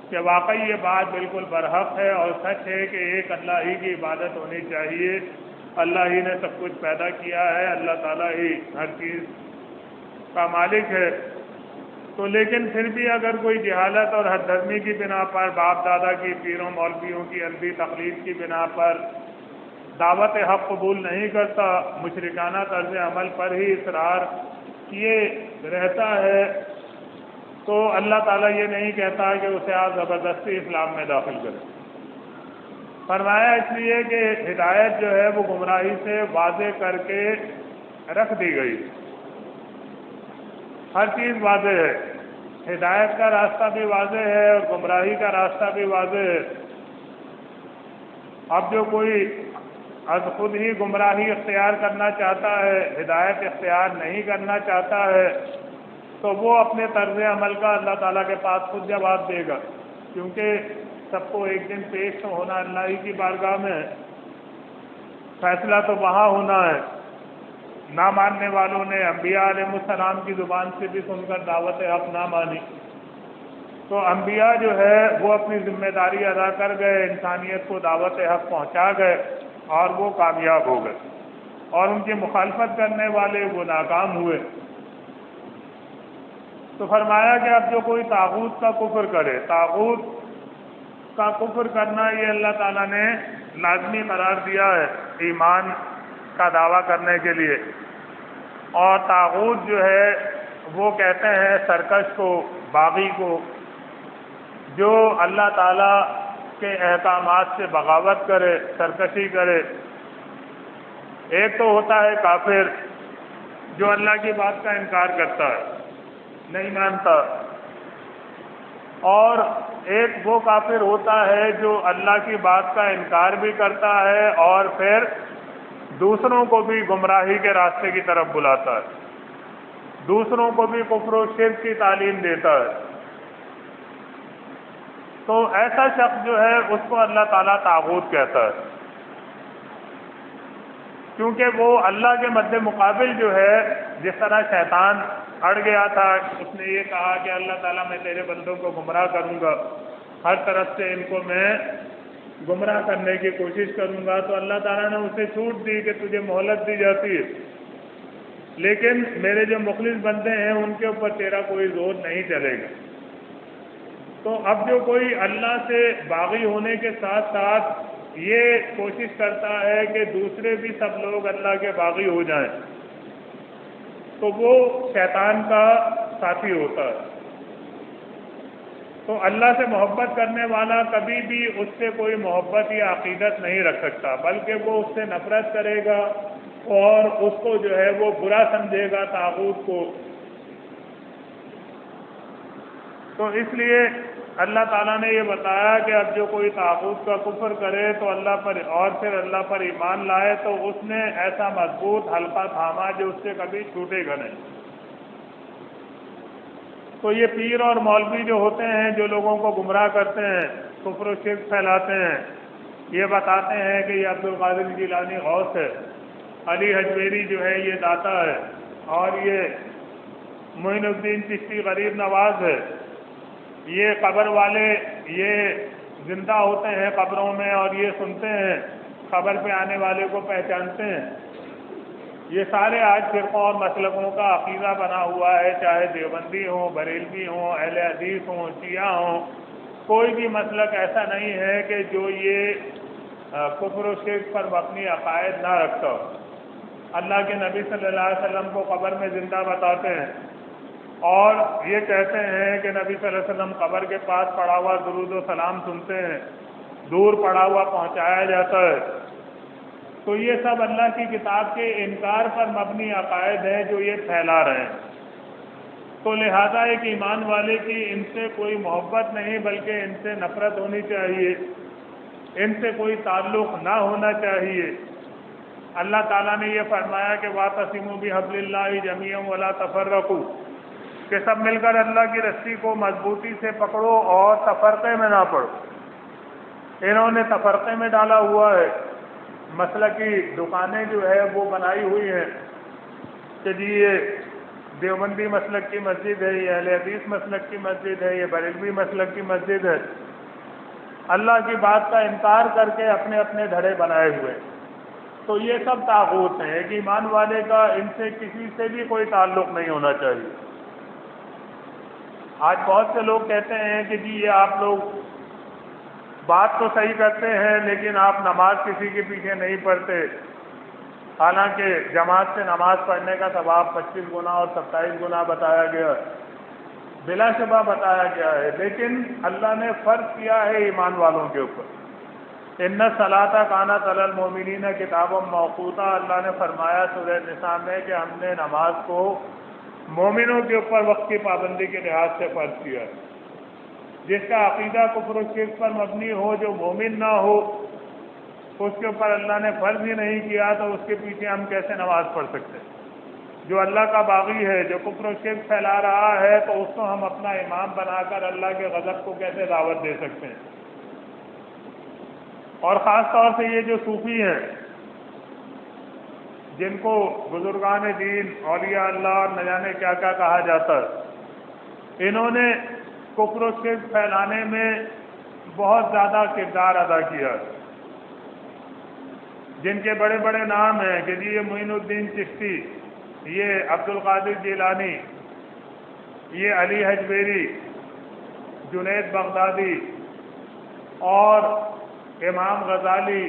[SPEAKER 1] کہ واقعی یہ بات بالکل برحق ہے اور سچ ہے کہ ایک اللہ ہی کی عبادت ہونی چاہیے، اللہ ہی نے سب کچھ پیدا کیا ہے، اللہ تعالیٰ ہی ہر چیز کا مالک ہے۔ تو لیکن پھر بھی اگر کوئی جہالت اور حد درمی کی بنا پر، باپ دادا کی، پیروں مولویوں کی عربی تقلید کی بنا پر دعوت حق قبول نہیں کرتا، مشرکانہ طرز عمل پر ہی اصرار کیے رہتا ہے، تو اللہ تعالیٰ یہ نہیں کہتا کہ اسے آپ زبردستی اسلام میں داخل کریں۔ فرمایا اس لیے کہ ہدایت جو ہے وہ گمراہی سے واضح کر کے رکھ دی گئی، ہر چیز واضح ہے، ہدایت کا راستہ بھی واضح ہے اور گمراہی کا راستہ بھی واضح ہے۔ اب جو کوئی از خود ہی گمراہی اختیار کرنا چاہتا ہے، ہدایت اختیار نہیں کرنا چاہتا ہے، تو وہ اپنے طرز عمل کا اللہ تعالیٰ کے پاس خود جواب دے گا، کیونکہ سب کو ایک دن پیش تو ہونا اللہ ہی کی بارگاہ میں، فیصلہ تو وہاں ہونا ہے۔ نہ ماننے والوں نے انبیاء علیہ السلام کی زبان سے بھی سن کر دعوت حق نہ مانی، تو انبیاء جو ہے وہ اپنی ذمہ داری ادا کر گئے، انسانیت کو دعوت حق پہنچا گئے اور وہ کامیاب ہو گئے، اور ان کی مخالفت کرنے والے وہ ناکام ہوئے۔ تو فرمایا کہ اب جو کوئی طاغوت کا کفر کرے، طاغوت کا کفر کرنا یہ اللہ تعالیٰ نے لازمی قرار دیا ہے ایمان کا دعویٰ کرنے کے لیے، اور طاغوت جو ہے وہ کہتے ہیں سرکش کو، باغی کو، جو اللہ تعالیٰ کے احکامات سے بغاوت کرے، سرکشی کرے۔ ایک تو ہوتا ہے کافر جو اللہ کی بات کا انکار کرتا ہے، نہیں مانتا، اور ایک وہ کافر ہوتا ہے جو اللہ کی بات کا انکار بھی کرتا ہے اور پھر دوسروں کو بھی گمراہی کے راستے کی طرف بلاتا ہے، دوسروں کو بھی کفر و شرک کی تعلیم دیتا ہے۔ تو ایسا شخص جو ہے اس کو اللہ تعالیٰ طاغوت کہتا ہے، کیونکہ وہ اللہ کے مد مقابل جو ہے، جس طرح شیطان اڑ گیا تھا، اس نے یہ کہا کہ اللہ تعالیٰ میں تیرے بندوں کو گمراہ کروں گا، ہر طرف سے ان کو میں گمراہ کرنے کی کوشش کروں گا، تو اللہ تعالیٰ نے اسے چھوٹ دی کہ تجھے مہلت دی جاتی ہے، لیکن میرے جو مخلص بندے ہیں ان کے اوپر تیرا کوئی زور نہیں چلے گا۔ تو اب جو کوئی اللہ سے باغی ہونے کے ساتھ ساتھ یہ کوشش کرتا ہے کہ دوسرے بھی سب لوگ اللہ کے باغی ہو جائیں، تو وہ شیطان کا ساتھی ہوتا ہے۔ تو اللہ سے محبت کرنے والا کبھی بھی اس سے کوئی محبت یا عقیدت نہیں رکھ سکتا، بلکہ وہ اس سے نفرت کرے گا اور اس کو جو ہے وہ برا سمجھے گا، طاغوت کو۔ تو اس لیے اللہ تعالیٰ نے یہ بتایا کہ اب جو کوئی طاغوت کا کفر کرے تو اللہ پر اور پھر اللہ پر ایمان لائے تو اس نے ایسا مضبوط حلقہ تھاما جو اس سے کبھی چھوٹے گا نہیں۔ تو یہ پیر اور مولوی جو ہوتے ہیں، جو لوگوں کو گمراہ کرتے ہیں، کفر و شرک پھیلاتے ہیں، یہ بتاتے ہیں کہ یہ عبد القادر جیلانی غوث ہے، علی حجویری جو ہے یہ داتا ہے، اور یہ معین الدین چشتی غریب نواز ہے، یہ قبر والے یہ زندہ ہوتے ہیں قبروں میں اور یہ سنتے ہیں، قبر پہ آنے والے کو پہچانتے ہیں۔ یہ سارے آج فرقوں اور مسلکوں کا عقیدہ بنا ہوا ہے، چاہے دیوبندی ہوں، بریلوی ہوں، اہل حدیث ہوں، شیعہ ہوں، کوئی بھی مسلک ایسا نہیں ہے کہ جو یہ کفر و شرک پر مبنی عقائد نہ رکھتا ہو۔ اللہ کے نبی صلی اللہ علیہ وسلم کو قبر میں زندہ بتاتے ہیں، اور یہ کہتے ہیں کہ نبی صلی اللہ علیہ وسلم قبر کے پاس پڑا ہوا درود و سلام سنتے ہیں، دور پڑا ہوا پہنچایا جاتا ہے۔ تو یہ سب اللہ کی کتاب کے انکار پر مبنی عقائد ہیں جو یہ پھیلا رہے ہیں۔ تو لہذا ایک ایمان والے کی ان سے کوئی محبت نہیں بلکہ ان سے نفرت ہونی چاہیے، ان سے کوئی تعلق نہ ہونا چاہیے۔ اللہ تعالیٰ نے یہ فرمایا کہ وَاعْتَصِمُوا بِحَبْلِ اللَّهِ جَمِيعًا وَلَا تَفَرَّقُوا، کہ سب مل کر اللہ کی رسی کو مضبوطی سے پکڑو اور تفرقے میں نہ پڑو۔ انہوں نے تفرقے میں ڈالا ہوا ہے، مسلک کی دکانیں جو ہے وہ بنائی ہوئی ہیں کہ جی یہ دیوبندی مسلک کی مسجد ہے، یہ اہل حدیث مسلک کی مسجد ہے، یہ بریلوی مسلک کی مسجد ہے، اللہ کی بات کا انکار کر کے اپنے اپنے دھڑے بنائے ہوئے. تو یہ سب طاغوت ہیں. ایک ایمان والے کا ان سے کسی سے بھی کوئی تعلق نہیں ہونا چاہیے. آج بہت سے لوگ کہتے ہیں کہ جی یہ آپ لوگ بات تو صحیح کرتے ہیں لیکن آپ نماز کسی کے پیچھے نہیں پڑھتے، حالانکہ جماعت سے نماز پڑھنے کا ثواب 25 گنا اور 27 گنا بتایا گیا، بلا شبہ بتایا گیا ہے، لیکن اللہ نے فرض کیا ہے ایمان والوں کے اوپر. ان الصلاۃ کانت علی المؤمنین کتابا موقوتا، اللہ نے فرمایا سورہ نساء میں کہ ہم نے نماز کو مومنوں کے اوپر وقت کی پابندی کے لحاظ سے فرض کیا. جس کا عقیدہ کفر و شرک پر مبنی ہو، جو مومن نہ ہو، اس کے اوپر اللہ نے فرض ہی نہیں کیا، تو اس کے پیچھے ہم کیسے نماز پڑھ سکتے ہیں؟ جو اللہ کا باغی ہے، جو کفر و شرک پھیلا رہا ہے، تو اس کو ہم اپنا امام بنا کر اللہ کے غضب کو کیسے دعوت دے سکتے ہیں؟ اور خاص طور سے یہ جو صوفی ہیں، جن کو بزرگان دین، اولیاء اللہ اور نہ جانے کیا کیا کہا جاتا ہے، انہوں نے کفر و شرک پھیلانے میں بہت زیادہ کردار ادا کیا. جن کے بڑے بڑے نام ہیں کہ جی یہ معین الدین چشتی، یہ عبد القادر جیلانی، یہ علی حجویری، جنید بغدادی اور امام غزالی،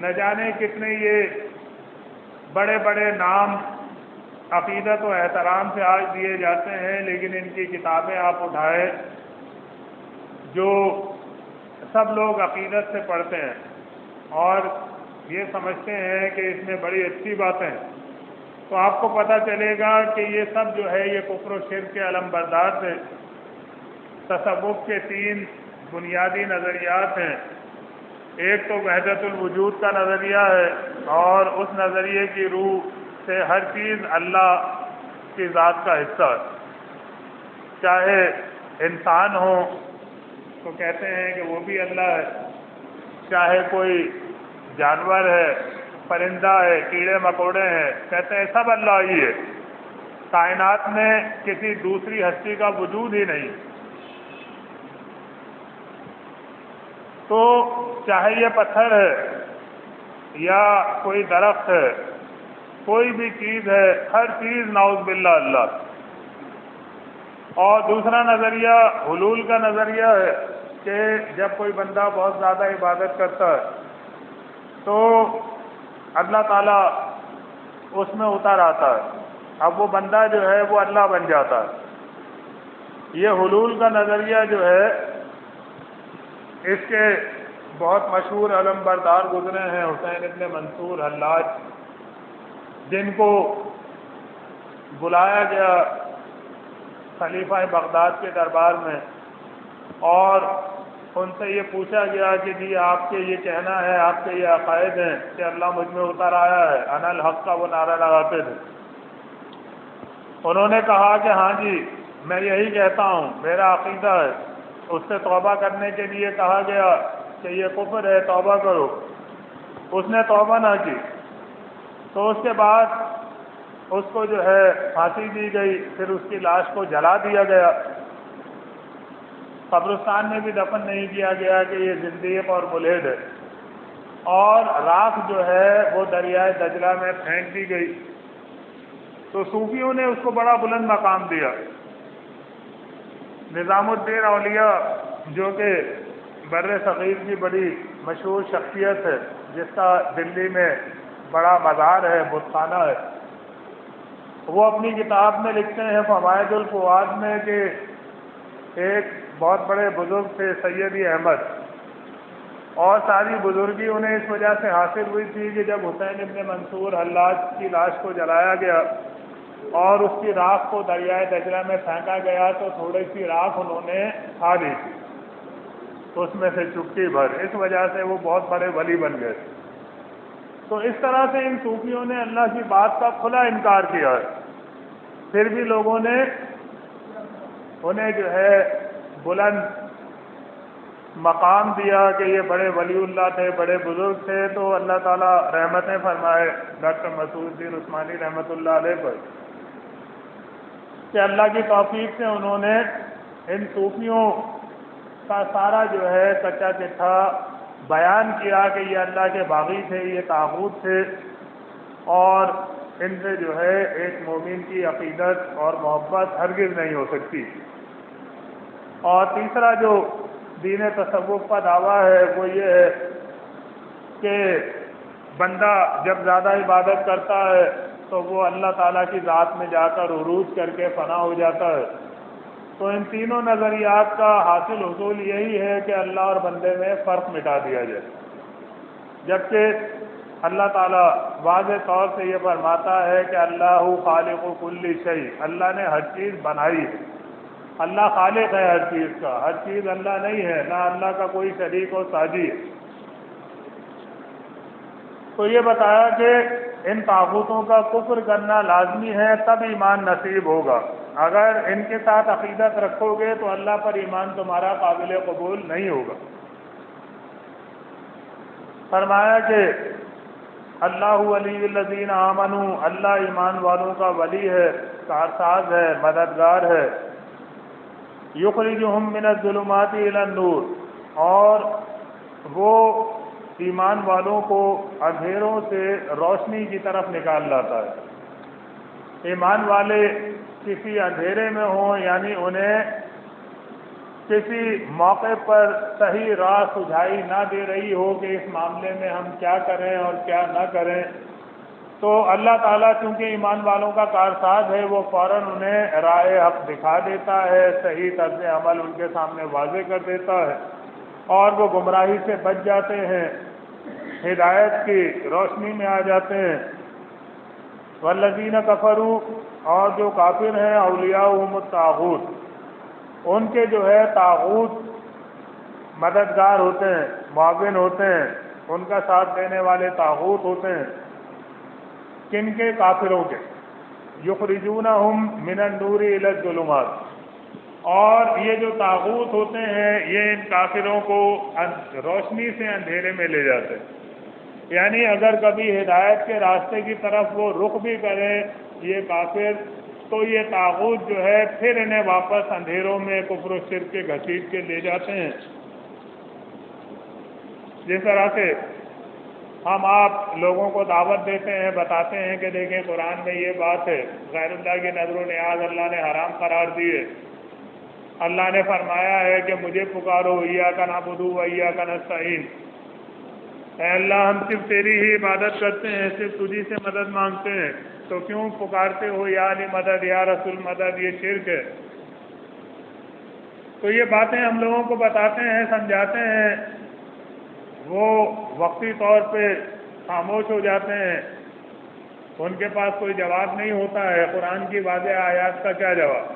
[SPEAKER 1] نہ جانے کتنے یہ بڑے بڑے نام عقیدت و احترام سے آج دیے جاتے ہیں، لیکن ان کی کتابیں آپ اٹھائے جو سب لوگ عقیدت سے پڑھتے ہیں اور یہ سمجھتے ہیں کہ اس میں بڑی اچھی باتیں ہیں، تو آپ کو پتہ چلے گا کہ یہ سب جو ہے یہ کفر و شرک کے علم بردار تھے. تصوف کے 3 بنیادی نظریات ہیں. ایک تو وحدت الوجود کا نظریہ ہے، اور اس نظریے کی روح سے ہر چیز اللہ کی ذات کا حصہ ہے. چاہے انسان ہو تو کہتے ہیں کہ وہ بھی اللہ ہے، چاہے کوئی جانور ہے، پرندہ ہے، کیڑے مکوڑے ہیں، کہتے ہیں سب اللہ ہی ہے، کائنات میں کسی دوسری ہستی کا وجود ہی نہیں. تو چاہے یہ پتھر ہے یا کوئی درخت ہے، کوئی بھی چیز ہے، ہر چیز نعوذ باللہ اللہ. اور دوسرا نظریہ حلول کا نظریہ ہے کہ جب کوئی بندہ بہت زیادہ عبادت کرتا ہے تو اللہ تعالیٰ اس میں اتر آتا ہے، اب وہ بندہ جو ہے وہ اللہ بن جاتا ہے. یہ حلول کا نظریہ جو ہے اس کے بہت مشہور علم بردار گزرے ہیں، حسین ابن منصور حلاج، جن کو بلایا گیا خلیفہ بغداد کے دربار میں اور ان سے یہ پوچھا گیا کہ جی آپ کے یہ کہنا ہے، آپ کے یہ عقائد ہیں کہ اللہ مجھ میں اتر آیا ہے، انا الحق کا وہ نعرہ لگاتے تھے. انہوں نے کہا کہ ہاں جی میں یہی کہتا ہوں، میرا عقیدہ ہے. اس سے توبہ کرنے کے لیے کہا گیا کہ یہ کفر ہے، توبہ کرو. اس نے توبہ نہ کی تو اس کے بعد اس کو جو ہے پھانسی دی گئی، پھر اس کی لاش کو جلا دیا گیا. قبرستان میں بھی دفن نہیں کیا گیا کہ یہ زندیق اور ملحد ہے، اور راکھ جو ہے وہ دریائے دجلہ میں پھینک دی گئی. تو صوفیوں نے اس کو بڑا بلند مقام دیا. نظام الدین اولیاء جو کہ بر صغیر کی بڑی مشہور شخصیت ہے، جس کا دلی میں بڑا مزار ہے، بت خانہ ہے، وہ اپنی کتاب میں لکھتے ہیں فوائد الفواد میں کہ ایک بہت بڑے بزرگ تھے سیدی احمد، اور ساری بزرگی انہیں اس وجہ سے حاصل ہوئی تھی کہ جب حسین ابن منصور حلاج کی لاش کو جلایا گیا اور اس کی راکھ کو دریائے دجلہ میں پھینکا گیا تو تھوڑی سی راکھ انہوں نے کھا لی تھی، اس میں سے چٹکی بھر، اس وجہ سے وہ بہت بڑے ولی بن گئے. تو اس طرح سے ان صوفیوں نے اللہ کی بات کا کھلا انکار کیا ہے، پھر بھی لوگوں نے انہیں جو ہے بلند مقام دیا کہ یہ بڑے ولی اللہ تھے، بڑے بزرگ تھے، تو اللہ تعالیٰ رحمتیں فرمائے ڈاکٹر مسعود الدین عثمانی رحمۃ اللہ علیہ پر کہ اللہ کی توفیق سے انہوں نے ان صوفیوں کا سارا جو ہے کچا چٹھا بیان کیا کہ یہ اللہ کے باغی تھے، یہ طاغوت تھے، اور ان سے جو ہے ایک مومن کی عقیدت اور محبت ہرگز نہیں ہو سکتی۔ اور تیسرا جو دین تصوف کا دعویٰ ہے وہ یہ ہے کہ بندہ جب زیادہ عبادت کرتا ہے تو وہ اللہ تعالیٰ کی ذات میں جا کر عروج کر کے فنا ہو جاتا ہے۔ تو ان تینوں نظریات کا حاصل حصول یہی ہے کہ اللہ اور بندے میں فرق مٹا دیا جائے، جبکہ اللہ تعالیٰ واضح طور سے یہ فرماتا ہے کہ اللہ خالق کل شیء، اللہ نے ہر چیز بنائی ہے، اللہ خالق ہے ہر چیز کا، ہر چیز اللہ نہیں ہے، نہ اللہ کا کوئی شریک و ساجی ہے۔ تو یہ بتایا کہ ان طاغوتوں کا کفر کرنا لازمی ہے، تب ایمان نصیب ہوگا۔ اگر ان کے ساتھ عقیدت رکھو گے تو اللہ پر ایمان تمہارا قابل قبول نہیں ہوگا۔ فرمایا کہ اللہ ولی الذین آمنوا، اللہ ایمان والوں کا ولی ہے، کارساز ہے، مددگار ہے۔ یخرجہم من الظلمات الی النور، اور وہ ایمان والوں کو اندھیروں سے روشنی کی طرف نکال لاتا ہے۔ ایمان والے کسی اندھیرے میں ہوں، یعنی انہیں کسی موقع پر صحیح راہ سجھائی نہ دے رہی ہو کہ اس معاملے میں ہم کیا کریں اور کیا نہ کریں، تو اللہ تعالیٰ چونکہ ایمان والوں کا کارساز ہے، وہ فوراً انہیں راہ حق دکھا دیتا ہے، صحیح طرز عمل ان کے سامنے واضح کر دیتا ہے، اور وہ گمراہی سے بچ جاتے ہیں، ہدایت کی روشنی میں آ جاتے ہیں۔ والذین کفروا، اور جو کافر ہیں، اولیاءہم الطاغوت، ان کے جو ہے طاغوت مددگار ہوتے ہیں، معاون ہوتے ہیں، ان کا ساتھ دینے والے طاغوت ہوتے ہیں۔ کن کے؟ کافروں کے۔ یخرجونہم من النور الی الظلمات، اور یہ جو طاغوت ہوتے ہیں یہ ان کافروں کو روشنی سے اندھیرے میں لے جاتے ہیں، یعنی اگر کبھی ہدایت کے راستے کی طرف وہ رخ بھی کرے یہ کافر، تو یہ طاغوت جو ہے پھر انہیں واپس اندھیروں میں کفر و شرک کے گھسیٹ کے لے جاتے ہیں۔ جس طرح سے ہم آپ لوگوں کو دعوت دیتے ہیں، بتاتے ہیں کہ دیکھیں قرآن میں یہ بات ہے، غیر اللہ کی نظر و نیاز اللہ نے حرام قرار دی ہے، اللہ نے فرمایا ہے کہ مجھے پکارو، ایاک نعبد و ایاک نستعین، اے اللہ ہم صرف تیری ہی عبادت کرتے ہیں، صرف تجھی سے مدد مانگتے ہیں، تو کیوں پکارتے ہو یا علی مدد، یا رسول مدد؟ یہ شرک ہے۔ تو یہ باتیں ہم لوگوں کو بتاتے ہیں، سمجھاتے ہیں، وہ وقتی طور پہ خاموش ہو جاتے ہیں، ان کے پاس کوئی جواب نہیں ہوتا ہے۔ قرآن کی واضح آیات کا کیا جواب؟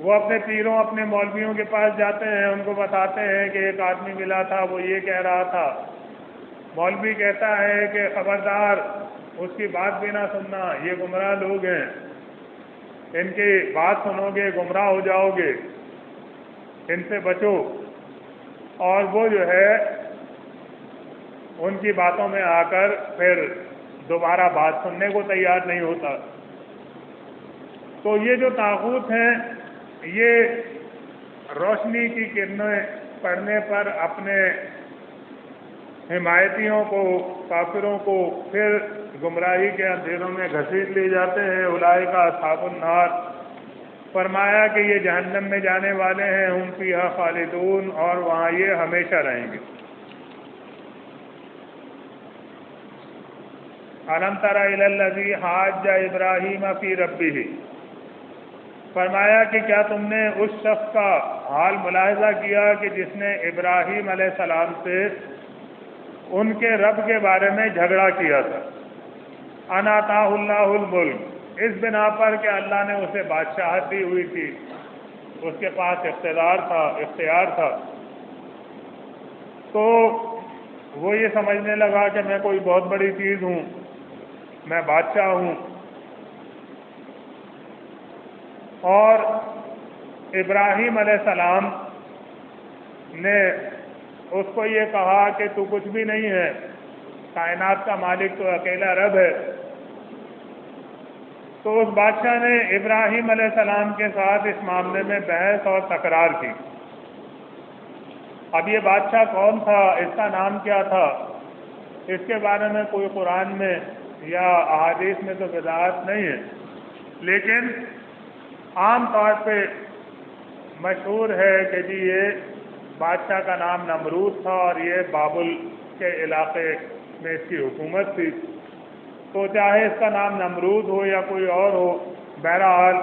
[SPEAKER 1] وہ اپنے پیروں، اپنے مولویوں کے پاس جاتے ہیں، ان کو بتاتے ہیں کہ ایک آدمی ملا تھا، وہ یہ کہہ رہا تھا، مولوی کہتا ہے کہ خبردار اس کی بات بھی نہ سننا، یہ گمراہ لوگ ہیں، ان کی بات سنو گے گمراہ ہو جاؤ گے، ان سے بچو۔ اور وہ جو ہے ان کی باتوں میں آ کر پھر دوبارہ بات سننے کو تیار نہیں ہوتا۔ تو یہ جو طاغوت ہیں یہ روشنی کی کرنیں پڑنے پر اپنے حمایتیوں کو، کافروں کو پھر گمراہی کے اندھیروں میں گھسیٹ لے جاتے ہیں۔ اولئک اصحاب النار، فرمایا کہ یہ جہنم میں جانے والے ہیں، ہم فیہا خالدون، اور وہاں یہ ہمیشہ رہیں گے۔ الم تر الی الذی حاج ابراہیم فی ربہ، فرمایا کہ کیا تم نے اس شخص کا حال ملاحظہ کیا کہ جس نے ابراہیم علیہ السلام سے ان کے رب کے بارے میں جھگڑا کیا تھا؟ ان آتاہ اللہ الملک، اس بنا پر کہ اللہ نے اسے بادشاہت دی ہوئی تھی، اس کے پاس اختیار تھا، تو وہ یہ سمجھنے لگا کہ میں کوئی بہت بڑی چیز ہوں، میں بادشاہ ہوں۔ اور ابراہیم علیہ السلام نے اس کو یہ کہا کہ تو کچھ بھی نہیں ہے، کائنات کا مالک تو اکیلا رب ہے، تو اس بادشاہ نے ابراہیم علیہ السلام کے ساتھ اس معاملے میں بحث اور تکرار کی۔ اب یہ بادشاہ کون تھا، اس کا نام کیا تھا، اس کے بارے میں کوئی قرآن میں یا احادیث میں تو وضاحت نہیں ہے، لیکن عام طور پہ مشہور ہے کہ جی یہ بادشاہ کا نام نمرود تھا اور یہ بابل کے علاقے میں اس کی حکومت تھی۔ تو چاہے اس کا نام نمرود ہو یا کوئی اور ہو، بہرحال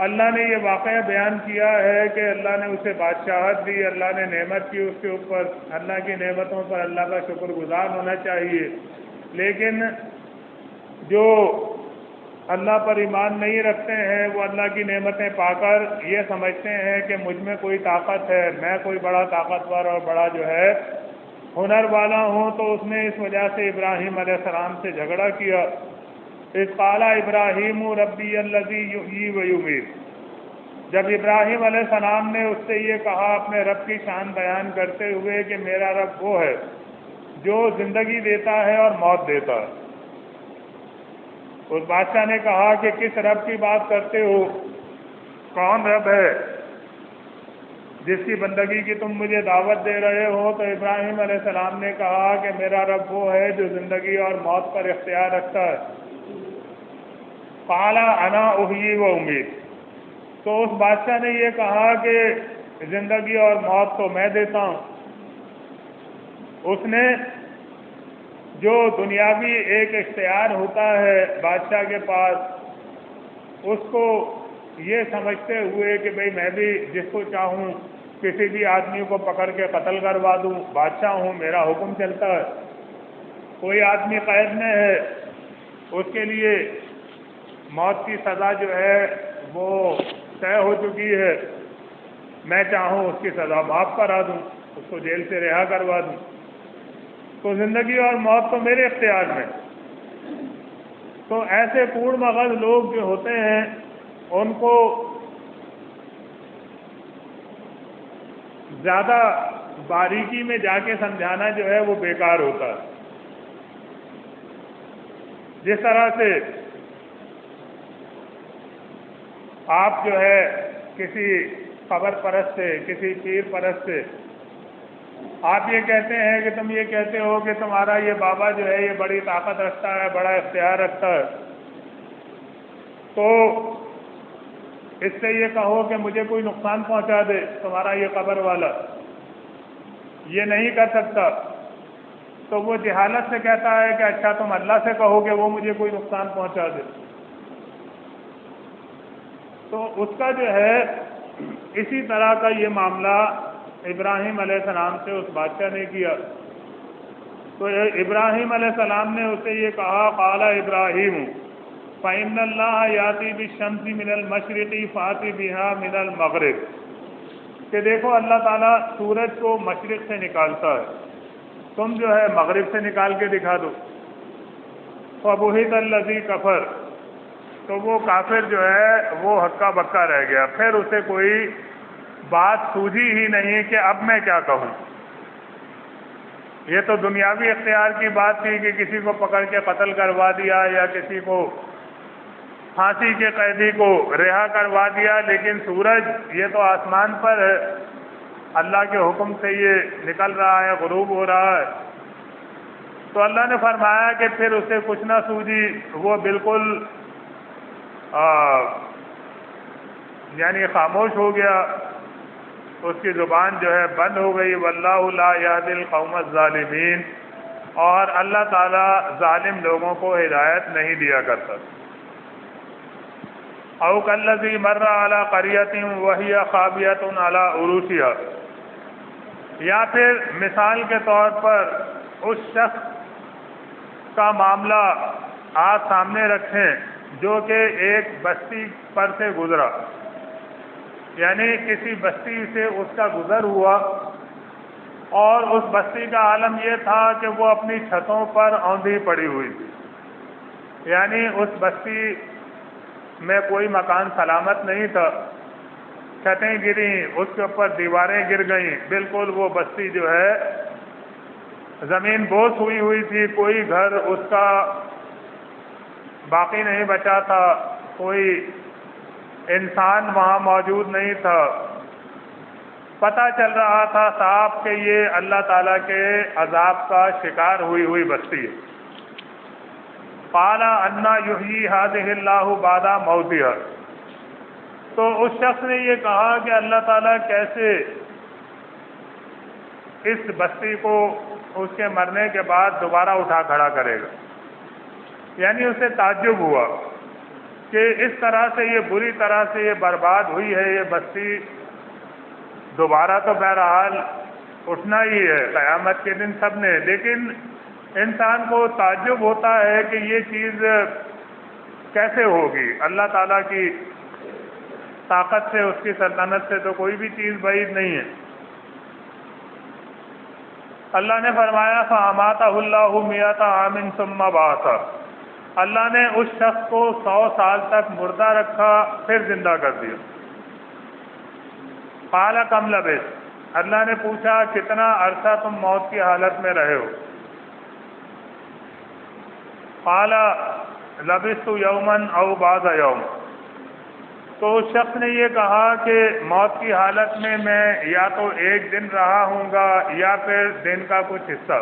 [SPEAKER 1] اللہ نے یہ واقعہ بیان کیا ہے کہ اللہ نے اسے بادشاہت دی، اللہ نے نعمت کی اس کے اوپر، اللہ کی نعمتوں پر اللہ کا شکر گزار ہونا چاہیے، لیکن جو اللہ پر ایمان نہیں رکھتے ہیں وہ اللہ کی نعمتیں پا کر یہ سمجھتے ہیں کہ مجھ میں کوئی طاقت ہے، میں کوئی بڑا طاقتور اور بڑا جو ہے ہنر والا ہوں، تو اس نے اس وجہ سے ابراہیم علیہ السلام سے جھگڑا کیا۔ اذ قال ابراہیم ربی الذی یحیی و یمیت، جب ابراہیم علیہ السلام نے اس سے یہ کہا اپنے رب کی شان بیان کرتے ہوئے کہ میرا رب وہ ہے جو زندگی دیتا ہے اور موت دیتا ہے، اس بادشاہ نے کہا کہ کس رب کی بات کرتے ہو، کون رب ہے جس کی بندگی کی تم مجھے دعوت دے رہے ہو؟ تو ابراہیم علیہ السلام نے کہا کہ میرا رب وہ ہے جو زندگی اور موت پر اختیار رکھتا ہے۔ قال انا احیی و امیت، تو اس بادشاہ نے یہ کہا کہ زندگی اور موت تو میں دیتا ہوں۔ اس نے جو دنیاوی ایک اختیار ہوتا ہے بادشاہ کے پاس، اس کو یہ سمجھتے ہوئے کہ بھئی میں بھی جس کو چاہوں کسی بھی آدمی کو پکڑ کے قتل کروا دوں، بادشاہ ہوں، میرا حکم چلتا ہے۔ کوئی آدمی قید میں ہے، اس کے لیے موت کی سزا جو ہے وہ طے ہو چکی ہے، میں چاہوں اس کی سزا معاف کرا دوں، اس کو جیل سے رہا کروا دوں، تو زندگی اور موت تو میرے اختیار میں۔ تو ایسے کوڑ مغز لوگ جو ہوتے ہیں ان کو زیادہ باریکی میں جا کے سمجھانا جو ہے وہ بیکار ہوتا ہے۔ جس طرح سے آپ جو ہے کسی قبر پرست سے، کسی پیر پرست سے آپ یہ کہتے ہیں کہ تم یہ کہتے ہو کہ تمہارا یہ بابا جو ہے یہ بڑی طاقت رکھتا ہے، بڑا اختیار رکھتا ہے، تو اس سے یہ کہو کہ مجھے کوئی نقصان پہنچا دے، تمہارا یہ قبر والا یہ نہیں کر سکتا، تو وہ جہالت سے کہتا ہے کہ اچھا تم اللہ سے کہو کہ وہ مجھے کوئی نقصان پہنچا دے۔ تو اس کا جو ہے اسی طرح کا یہ معاملہ ابراہیم علیہ السلام سے اس بادشاہ نے کیا۔ تو ابراہیم علیہ السلام نے اسے یہ کہا قال ابراہیم فإن اللہ یاتی بالشمس من المشرق فاتی بہا من المغرب، کہ دیکھو اللہ تعالیٰ سورج کو مشرق سے نکالتا ہے، تم جو ہے مغرب سے نکال کے دکھا دو۔ فبہت الذی کفر، تو وہ کافر جو ہے وہ ہکا بکا رہ گیا، پھر اسے کوئی بات سوجھی ہی نہیں کہ اب میں کیا کہوں۔ یہ تو دنیاوی اختیار کی بات تھی کہ کسی کو پکڑ کے قتل کروا دیا یا کسی کو پھانسی کے قیدی کو رہا کروا دیا، لیکن سورج یہ تو آسمان پر ہے، اللہ کے حکم سے یہ نکل رہا ہے، غروب ہو رہا ہے۔ تو اللہ نے فرمایا کہ پھر اسے کچھ نہ سوجھی، وہ بالکل یعنی خاموش ہو گیا، اس کی زبان جو ہے بند ہو گئی۔ واللہ لا یہدی القوم الظالمین، اور اللہ تعالیٰ ظالم لوگوں کو ہدایت نہیں دیا کرتا۔ او کالذی مر علی قریۃ وہی خاویۃ علی عروشہا، یا پھر مثال کے طور پر اس شخص کا معاملہ آپ سامنے رکھیں جو کہ ایک بستی پر سے گزرا، یعنی کسی بستی سے اس کا گزر ہوا، اور اس بستی کا عالم یہ تھا کہ وہ اپنی چھتوں پر اوندھی پڑی ہوئی تھی، یعنی اس بستی میں کوئی مکان سلامت نہیں تھا، چھتیں گریں، اس کے اوپر دیواریں گر گئیں، بالکل وہ بستی جو ہے زمین بوس ہوئی ہوئی تھی، کوئی گھر اس کا باقی نہیں بچا تھا، کوئی انسان وہاں موجود نہیں تھا۔ پتہ چل رہا تھا صاحب کہ یہ اللہ تعالیٰ کے عذاب کا شکار ہوئی ہوئی بستی ہے۔ قال انا یحیی ہذہ اللہ بعد موتہا، تو اس شخص نے یہ کہا کہ اللہ تعالیٰ کیسے اس بستی کو اس کے مرنے کے بعد دوبارہ اٹھا کھڑا کرے گا۔ یعنی اسے تعجب ہوا کہ اس طرح سے یہ بری طرح سے یہ برباد ہوئی ہے یہ بستی، دوبارہ تو بہرحال اٹھنا ہی ہے قیامت کے دن سب نے، لیکن انسان کو تعجب ہوتا ہے کہ یہ چیز کیسے ہوگی۔ اللہ تعالیٰ کی طاقت سے، اس کی سلطنت سے تو کوئی بھی چیز بعید نہیں ہے۔ اللہ نے فرمایا فَأَمَاتَهُ اللَّهُ مِائَةَ عَامٍ ثُمَّ بَعَثَهُ، اللہ نے اس شخص کو 100 سال تک مردہ رکھا پھر زندہ کر دیا۔ قَالَ كَمْ لَبِثْتَ، اللہ نے پوچھا کتنا عرصہ تم موت کی حالت میں رہے ہو؟ قَالَ لَبِثْتُ يَوْمًا أَوْ بَعْضَ يَوْمٍ، تو اس شخص نے یہ کہا کہ موت کی حالت میں میں یا تو ایک دن رہا ہوں گا یا پھر دن کا کچھ حصہ،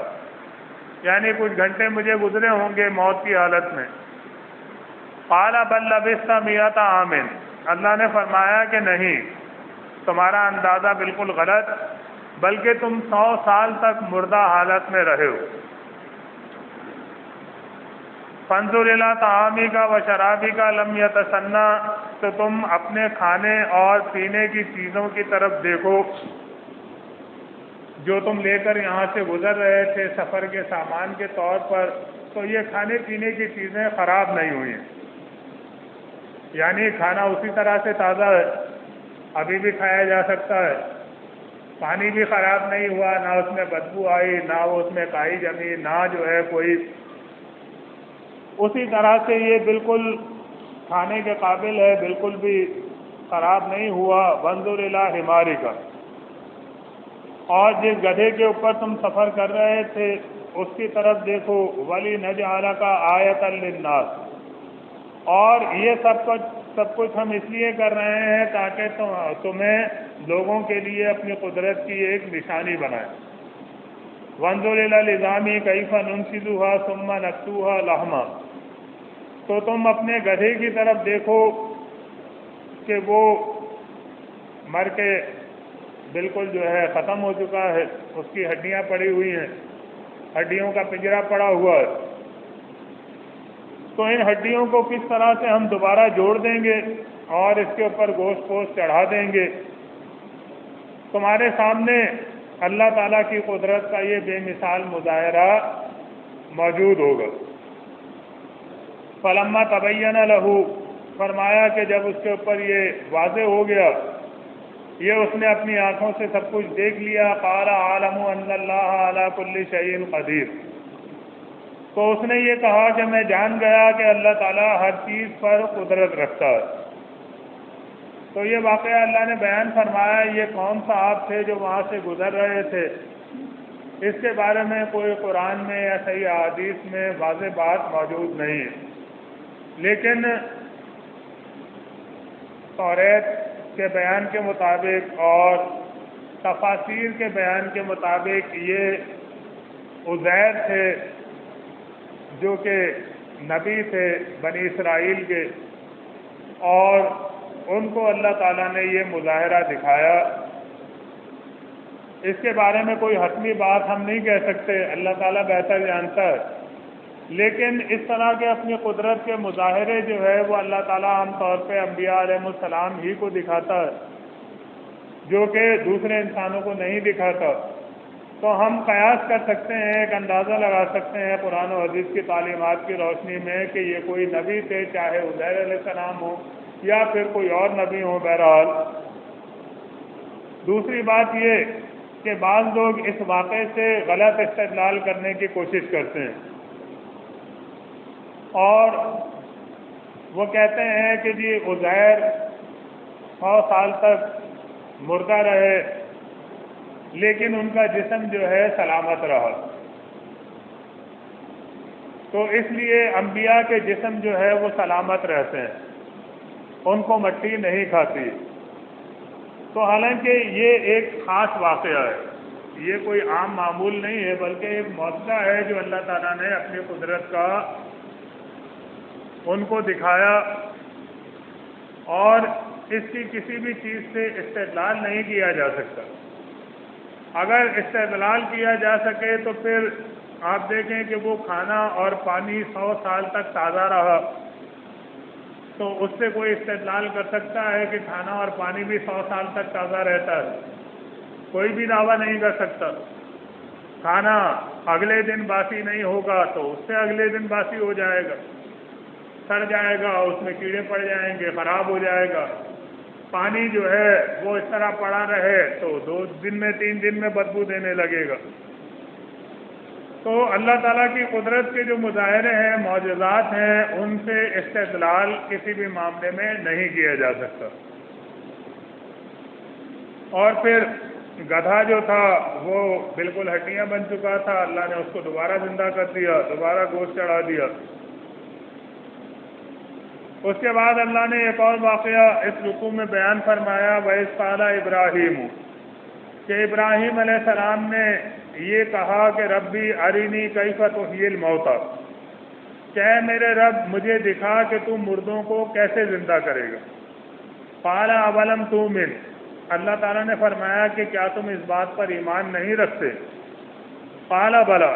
[SPEAKER 1] یعنی کچھ گھنٹے مجھے گزرے ہوں گے موت کی حالت میں۔ قال بل لبثت 100 عام، اللہ نے فرمایا کہ نہیں، تمہارا اندازہ بالکل غلط، بلکہ تم 100 سال تک مردہ حالت میں رہے ہو۔ فانظر الی طعامک و شرابک لم یتسنى، تو تم اپنے کھانے اور پینے کی چیزوں کی طرف دیکھو جو تم لے کر یہاں سے گزر رہے تھے سفر کے سامان کے طور پر، تو یہ کھانے پینے کی چیزیں خراب نہیں ہوئی ہیں، یعنی کھانا اسی طرح سے تازہ ہے، ابھی بھی کھایا جا سکتا ہے، پانی بھی خراب نہیں ہوا، نہ اس میں بدبو آئی، نہ وہ اس میں کائی جمی، نہ جو ہے کوئی، اسی طرح سے یہ بالکل کھانے کے قابل ہے، بالکل بھی خراب نہیں ہوا۔ وانظر الی حمارک، اور جس گدھے کے اوپر تم سفر کر رہے تھے اس کی طرف دیکھو، وَلِنَجْعَلَكَ آیَةً لِلنَّاسِ، اور یہ سب کچھ ہم اس لیے کر رہے ہیں تاکہ تمہیں لوگوں کے لیے اپنی قدرت کی ایک نشانی بنائیں۔ وَانظُرْ إِلَى الْعِظَامِ كَيْفَ نُنشِزُهَا ثُمَّ نَكْسُوهَا لَحْمًا، تو تم اپنے گدھے کی طرف دیکھو کہ وہ مر کے بالکل جو ہے ختم ہو چکا ہے، اس کی ہڈیاں پڑی ہوئی ہیں، ہڈیوں کا پنجرا پڑا ہوا ہے، تو ان ہڈیوں کو کس طرح سے ہم دوبارہ جوڑ دیں گے اور اس کے اوپر گوشت پوشت چڑھا دیں گے۔ تمہارے سامنے اللہ تعالیٰ کی قدرت کا یہ بے مثال مظاہرہ موجود ہوگا۔ فلما تبین لہ، فرمایا کہ جب اس کے اوپر یہ واضح ہو گیا، یہ اس نے اپنی آنکھوں سے سب کچھ دیکھ لیا، قال عالم ان اللہ علی کل شیء قدیر، تو اس نے یہ کہا کہ میں جان گیا کہ اللہ تعالیٰ ہر چیز پر قدرت رکھتا ہے۔ تو یہ واقعہ اللہ نے بیان فرمایا، یہ کون صاحب تھے جو وہاں سے گزر رہے تھے، اس کے بارے میں کوئی قرآن میں یا صحیح احادیث میں واضح بات موجود نہیں ہے، لیکن توریت کے بیان کے مطابق اور تفاسیر کے بیان کے مطابق یہ عزیر تھے جو کہ نبی تھے بنی اسرائیل کے، اور ان کو اللہ تعالیٰ نے یہ مظاہرہ دکھایا۔ اس کے بارے میں کوئی حتمی بات ہم نہیں کہہ سکتے، اللہ تعالیٰ بہتر جانتا ہے، لیکن اس طرح کے اپنی قدرت کے مظاہرے جو ہے وہ اللہ تعالیٰ عام طور پہ انبیاء علیہ السلام ہی کو دکھاتا ہے، جو کہ دوسرے انسانوں کو نہیں دکھاتا۔ تو ہم قیاس کر سکتے ہیں، ایک اندازہ لگا سکتے ہیں قرآن و حدیث کی تعلیمات کی روشنی میں کہ یہ کوئی نبی تھے، چاہے عزیر علیہ السلام ہو یا پھر کوئی اور نبی ہو۔ بہرحال دوسری بات یہ کہ بعض لوگ اس واقعے سے غلط استدلال کرنے کی کوشش کرتے ہیں، اور وہ کہتے ہیں کہ جی عزیر 100 سال تک مردہ رہے لیکن ان کا جسم جو ہے سلامت رہا. تو اس لیے انبیاء کے جسم جو ہے وہ سلامت رہتے ہیں, ان کو مٹی نہیں کھاتی. تو حالانکہ یہ ایک خاص واقعہ ہے, یہ کوئی عام معمول نہیں ہے, بلکہ ایک معجزہ ہے جو اللہ تعالیٰ نے اپنی قدرت کا ان کو دکھایا, اور اس کی کسی بھی چیز سے استدلال نہیں کیا جا سکتا. اگر استدلال کیا جا سکے تو پھر آپ دیکھیں کہ وہ کھانا اور پانی 100 سال تک تازہ رہا, تو اس سے کوئی استدلال کر سکتا ہے کہ کھانا اور پانی بھی 100 سال تک تازہ رہتا ہے؟ کوئی بھی دعویٰ نہیں کر سکتا. کھانا اگلے دن باسی نہیں ہوگا تو اس سے اگلے دن باسی ہو جائے گا, سڑ جائے گا, اس میں کیڑے پڑ جائیں گے, خراب ہو جائے گا. پانی جو ہے وہ اس طرح پڑا رہے تو 2 دن میں 3 دن میں بدبو دینے لگے گا. تو اللہ تعالیٰ کی قدرت کے جو مظاہرے ہیں, معجزات ہیں, ان سے استدلال کسی بھی معاملے میں نہیں کیا جا سکتا. اور پھر گدھا جو تھا وہ بالکل ہڈیاں بن چکا تھا, اللہ نے اس کو دوبارہ زندہ کر دیا, دوبارہ گوشت چڑھا دیا. اس کے بعد اللہ نے ایک اور واقعہ اس رکوع میں بیان فرمایا, وَإِذْ قَالَ إِبْرَاهِيمُ, کہ ابراہیم علیہ السلام نے یہ کہا کہ ربی ارینی کیف تحیی الموتى, کہ اے میرے رب مجھے دکھا کہ تو مردوں کو کیسے زندہ کرے گا. قال اولم تؤمن, اللہ تعالیٰ نے فرمایا کہ کیا تم اس بات پر ایمان نہیں رکھتے؟ قال بلا,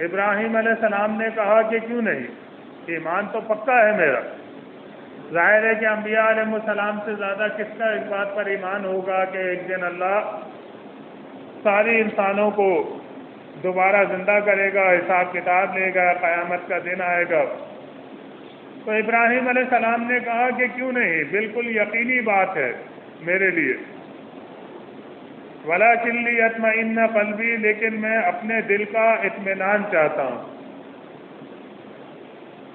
[SPEAKER 1] ابراہیم علیہ السلام نے کہا کہ کیوں نہیں, ایمان تو پکا ہے میرا. ظاہر ہے کہ انبیاء علیہ السلام سے زیادہ کس کا اس بات پر ایمان ہوگا کہ ایک دن اللہ ساری انسانوں کو دوبارہ زندہ کرے گا, حساب کتاب لے گا, قیامت کا دن آئے گا. تو ابراہیم علیہ السلام نے کہا کہ کیوں نہیں, بالکل یقینی بات ہے میرے لیے. وَلَكِنْ لِيَطْمَئِنَّ قَلْبِي, لیکن میں اپنے دل کا اطمینان چاہتا ہوں.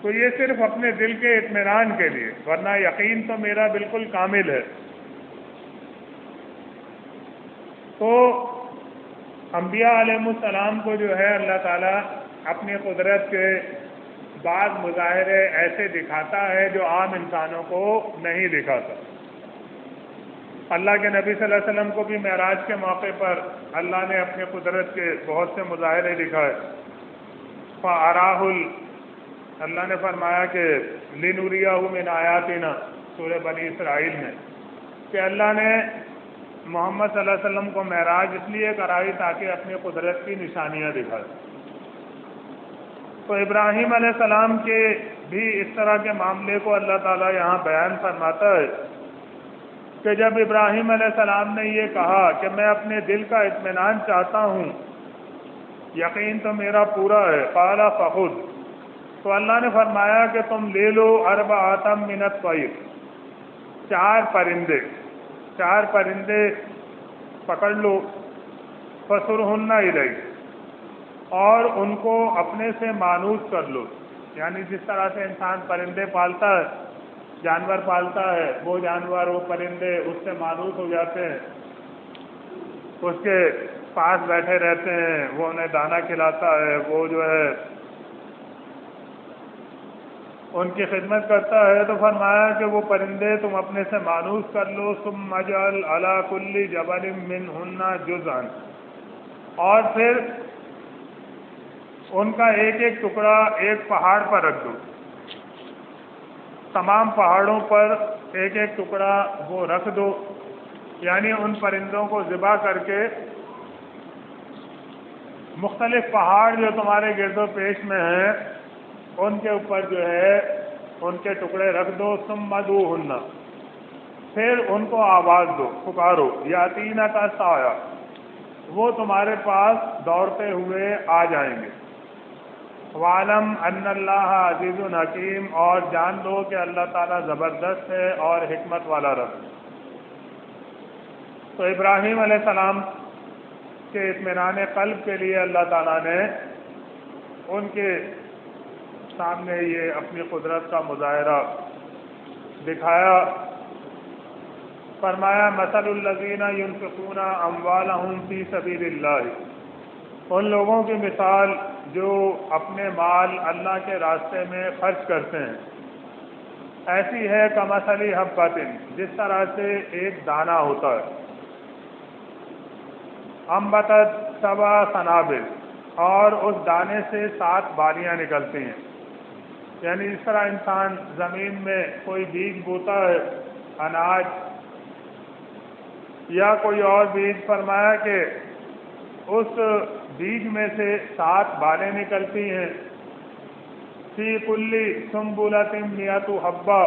[SPEAKER 1] تو یہ صرف اپنے دل کے اطمینان کے لیے, ورنہ یقین تو میرا بالکل کامل ہے. تو انبیاء علیہ السلام کو جو ہے اللہ تعالیٰ اپنی قدرت کے بعض مظاہرے ایسے دکھاتا ہے جو عام انسانوں کو نہیں دکھاتا. اللہ کے نبی صلی اللہ علیہ وسلم کو بھی معراج کے موقع پر اللہ نے اپنی قدرت کے بہت سے مظاہرے دکھائے. فَأَرَاهُ, اللہ نے فرمایا کہ لِنُرِيَهُ مِنْ آیَاتِنَا, سورہ بنی اسرائیل میں, کہ اللہ نے محمد صلی اللہ علیہ وسلم کو معراج اس لیے کرائی تاکہ اپنی قدرت کی نشانیاں دکھائے. تو ابراہیم علیہ السلام کے بھی اس طرح کے معاملے کو اللہ تعالیٰ یہاں بیان فرماتا ہے کہ جب ابراہیم علیہ السلام نے یہ کہا کہ میں اپنے دل کا اطمینان چاہتا ہوں, یقین تو میرا پورا ہے. قال فخذ, تو اللہ نے فرمایا کہ تم لے لو اربعۃ من الطیر, 4 پرندے پکڑ لو. فصرہن الیک, اور ان کو اپنے سے مانوس کر لو. یعنی جس طرح سے انسان پرندے پالتا ہے, جانور پالتا ہے, وہ جانور وہ پرندے اس سے مانوس ہو جاتے ہیں, اس کے پاس بیٹھے رہتے ہیں, وہ انہیں دانہ کھلاتا ہے, وہ جو ہے ان کی خدمت کرتا ہے. تو فرمایا کہ وہ پرندے تم اپنے سے مانوس کر لو. ثم اجعل علی کل جبل منہن جزءا, اور پھر ان کا ایک ایک ٹکڑا ایک پہاڑ پر رکھ دو. تمام پہاڑوں پر ایک ایک ٹکڑا وہ رکھ دو. یعنی ان پرندوں کو ذبح کر کے مختلف پہاڑ جو تمہارے گرد و پیش میں ہیں ان کے اوپر جو ہے ان کے ٹکڑے رکھ دو. ثم ادعوہن, پھر ان کو آواز دو, پکارو. یاتینا کا سایہ, وہ تمہارے پاس دوڑتے ہوئے آ جائیں گے. وَعَلَمْ أَنَّ اللَّهَ عَزِيزٌ حَكِيمٌ, اور جان لو کہ اللہ تعالیٰ زبردست ہے اور حکمت والا رب. تو ابراہیم علیہ السلام کے اطمینان قلب کے لیے اللہ تعالیٰ نے ان کے سامنے یہ اپنی قدرت کا مظاہرہ دکھایا. فرمایا مثل الذین ينفقون اموالهم فی سبیل اللہ، ان لوگوں کی مثال جو اپنے مال اللہ کے راستے میں خرچ کرتے ہیں، ایسی ہے کمثل حبۃ، جس طرح سے ایک دانہ ہوتا ہے، انبتت سبع سنابل، اور اس دانے سے 7 بالیاں نکلتی ہیں۔ یعنی اس طرح انسان زمین میں کوئی بیج بوتا ہے، اناج یا کوئی اور بیج، فرمایا کہ اس بیج میں سے 7 بالیں نکلتی ہیں، فی کل سنبلۃ مئۃ حبہ،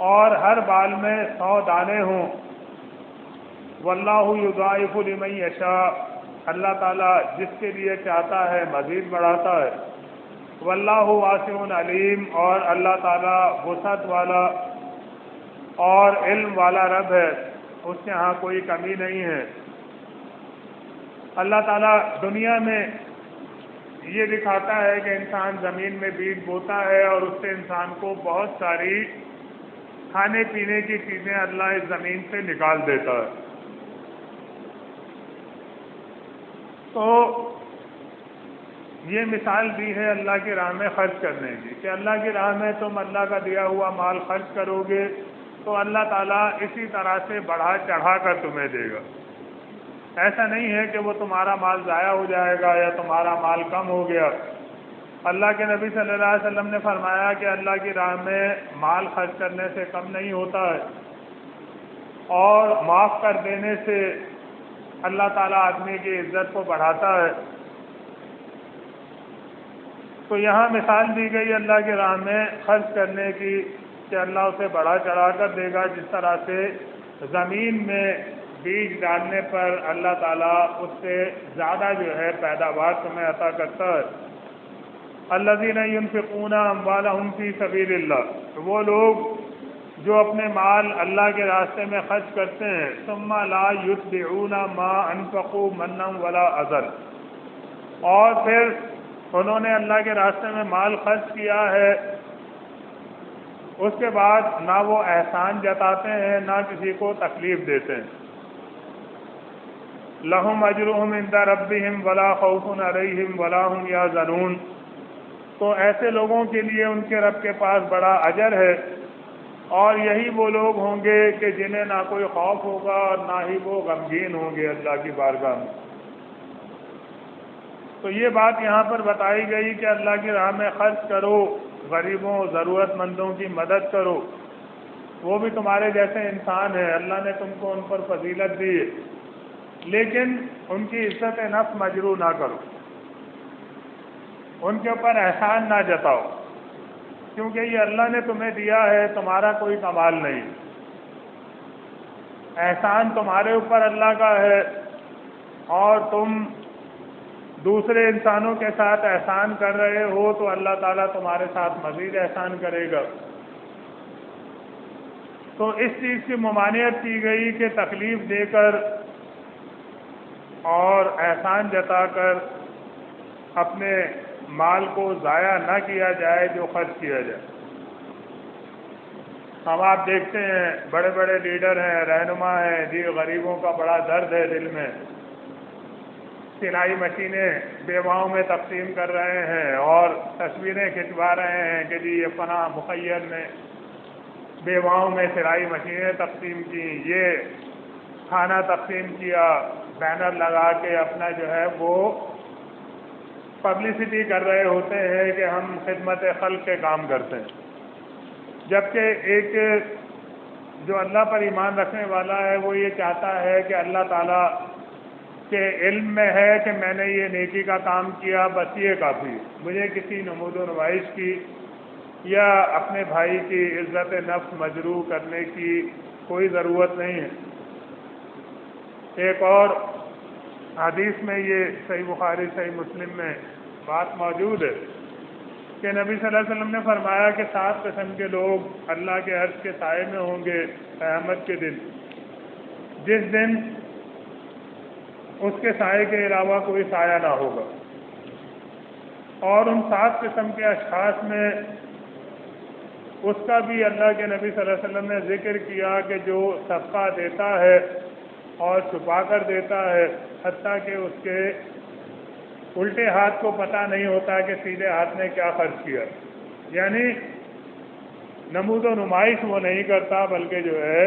[SPEAKER 1] اور ہر بال میں 100 دانے ہوں، واللہ یضاعف لمن یشاء، اللہ تعالیٰ جس کے لیے چاہتا ہے مزید بڑھاتا ہے، واللہ واسع علیم، اور اللہ تعالیٰ وسعت والا اور علم والا رب ہے، اس کے ہاں کوئی کمی نہیں ہے۔ اللہ تعالیٰ دنیا میں یہ دکھاتا ہے کہ انسان زمین میں بیج بوتا ہے اور اس سے انسان کو بہت ساری کھانے پینے کی چیزیں اللہ اس زمین سے نکال دیتا ہے۔ تو یہ مثال دی ہے اللہ کی راہ میں خرچ کرنے کی، کہ اللہ کی راہ میں تم اللہ کا دیا ہوا مال خرچ کرو گے تو اللہ تعالیٰ اسی طرح سے بڑھا چڑھا کر تمہیں دے گا۔ ایسا نہیں ہے کہ وہ تمہارا مال ضائع ہو جائے گا یا تمہارا مال کم ہو گیا۔ اللہ کے نبی صلی اللہ علیہ وسلم نے فرمایا کہ اللہ کی راہ میں مال خرچ کرنے سے کم نہیں ہوتا ہے، اور معاف کر دینے سے اللہ تعالیٰ آدمی کی عزت کو بڑھاتا ہے۔ تو یہاں مثال دی گئی اللہ کی راہ میں خرچ کرنے کی کہ اللہ اسے بڑھا چڑھا کر دے گا، جس طرح سے زمین میں بیج ڈالنے پر اللہ تعالیٰ اس سے زیادہ جو ہے پیداوار تمہیں عطا کرتا ہے۔ الذین ينفقون اموالهم فی سبیل اللہ، وہ لوگ جو اپنے مال اللہ کے راستے میں خرچ کرتے ہیں، ثم لا یتبعون ما انفقوا منا ولا اذى، اور پھر انہوں نے اللہ کے راستے میں مال خرچ کیا ہے، اس کے بعد نہ وہ احسان جتاتے ہیں نہ کسی کو تکلیف دیتے ہیں۔ لہم اجرہم عند ربہم ولا خوف علیہم ولا ہم یحزنون، تو ایسے لوگوں کے لیے ان کے رب کے پاس بڑا اجر ہے، اور یہی وہ لوگ ہوں گے کہ جنہیں نہ کوئی خوف ہوگا اور نہ ہی وہ غمگین ہوں گے اللہ کی بارگاہ میں۔ تو یہ بات یہاں پر بتائی گئی کہ اللہ کی راہ میں خرچ کرو، غریبوں ضرورت مندوں کی مدد کرو، وہ بھی تمہارے جیسے انسان ہیں، اللہ نے تم کو ان پر فضیلت دی ہے، لیکن ان کی عزت نفس مجروح نہ کرو، ان کے اوپر احسان نہ جتاؤ، کیونکہ یہ اللہ نے تمہیں دیا ہے، تمہارا کوئی کمال نہیں، احسان تمہارے اوپر اللہ کا ہے، اور تم دوسرے انسانوں کے ساتھ احسان کر رہے ہو تو اللہ تعالیٰ تمہارے ساتھ مزید احسان کرے گا۔ تو اس چیز کی ممانعت کی گئی کہ تکلیف دے کر اور احسان جتا کر اپنے مال کو ضائع نہ کیا جائے جو خرچ کیا جائے۔ ہم آپ دیکھتے ہیں بڑے بڑے لیڈر ہیں، رہنما ہیں جی، غریبوں کا بڑا درد ہے دل میں، سلائی مشینیں بیواؤں میں تقسیم کر رہے ہیں اور تصویریں کھنچوا رہے ہیں کہ جی یہ فلاں مخیر نے بیواؤں میں سلائی مشینیں تقسیم کی، یہ کھانا تقسیم کیا، بینر لگا کے اپنا جو ہے وہ پبلسٹی کر رہے ہوتے ہیں کہ ہم خدمت خلق کے کام کرتے ہیں، جبکہ ایک جو اللہ پر ایمان رکھنے والا ہے وہ یہ چاہتا ہے کہ اللہ تعالیٰ کے علم میں ہے کہ میں نے یہ نیکی کا کام کیا، بس یہ کافی، مجھے کسی نمود و نمائش کی یا اپنے بھائی کی عزت نفس مجروح کرنے کی کوئی ضرورت نہیں ہے۔ ایک اور حدیث میں یہ صحیح بخاری صحیح مسلم میں بات موجود ہے کہ نبی صلی اللہ علیہ وسلم نے فرمایا کہ 7 قسم کے لوگ اللہ کے عرش کے سائے میں ہوں گے قیامت کے دن، جس دن اس کے سائے کے علاوہ کوئی سایہ نہ ہوگا، اور ان 7 قسم کے اشخاص میں اس کا بھی اللہ کے نبی صلی اللہ علیہ وسلم نے ذکر کیا کہ جو صدقہ دیتا ہے اور چھپا کر دیتا ہے، حتیٰ کہ اس کے الٹے ہاتھ کو پتہ نہیں ہوتا کہ سیدھے ہاتھ نے کیا خرچ کیا، یعنی نمود و نمائش وہ نہیں کرتا، بلکہ جو ہے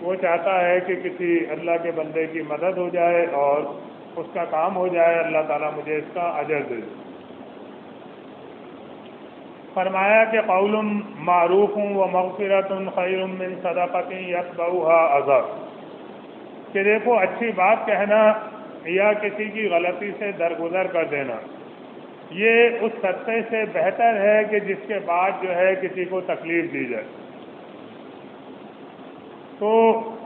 [SPEAKER 1] وہ چاہتا ہے کہ کسی اللہ کے بندے کی مدد ہو جائے اور اس کا کام ہو جائے، اللہ تعالیٰ مجھے اس کا اجر دے۔ فرمایا کہ قول معروف و مغفرۃ خیر من صدقۃ یتبعها اذی، کہ دیکھو اچھی بات کہنا یا کسی کی غلطی سے درگزر کر دینا یہ اس صدقے سے بہتر ہے کہ جس کے بعد جو ہے کسی کو تکلیف دی جائے۔ تو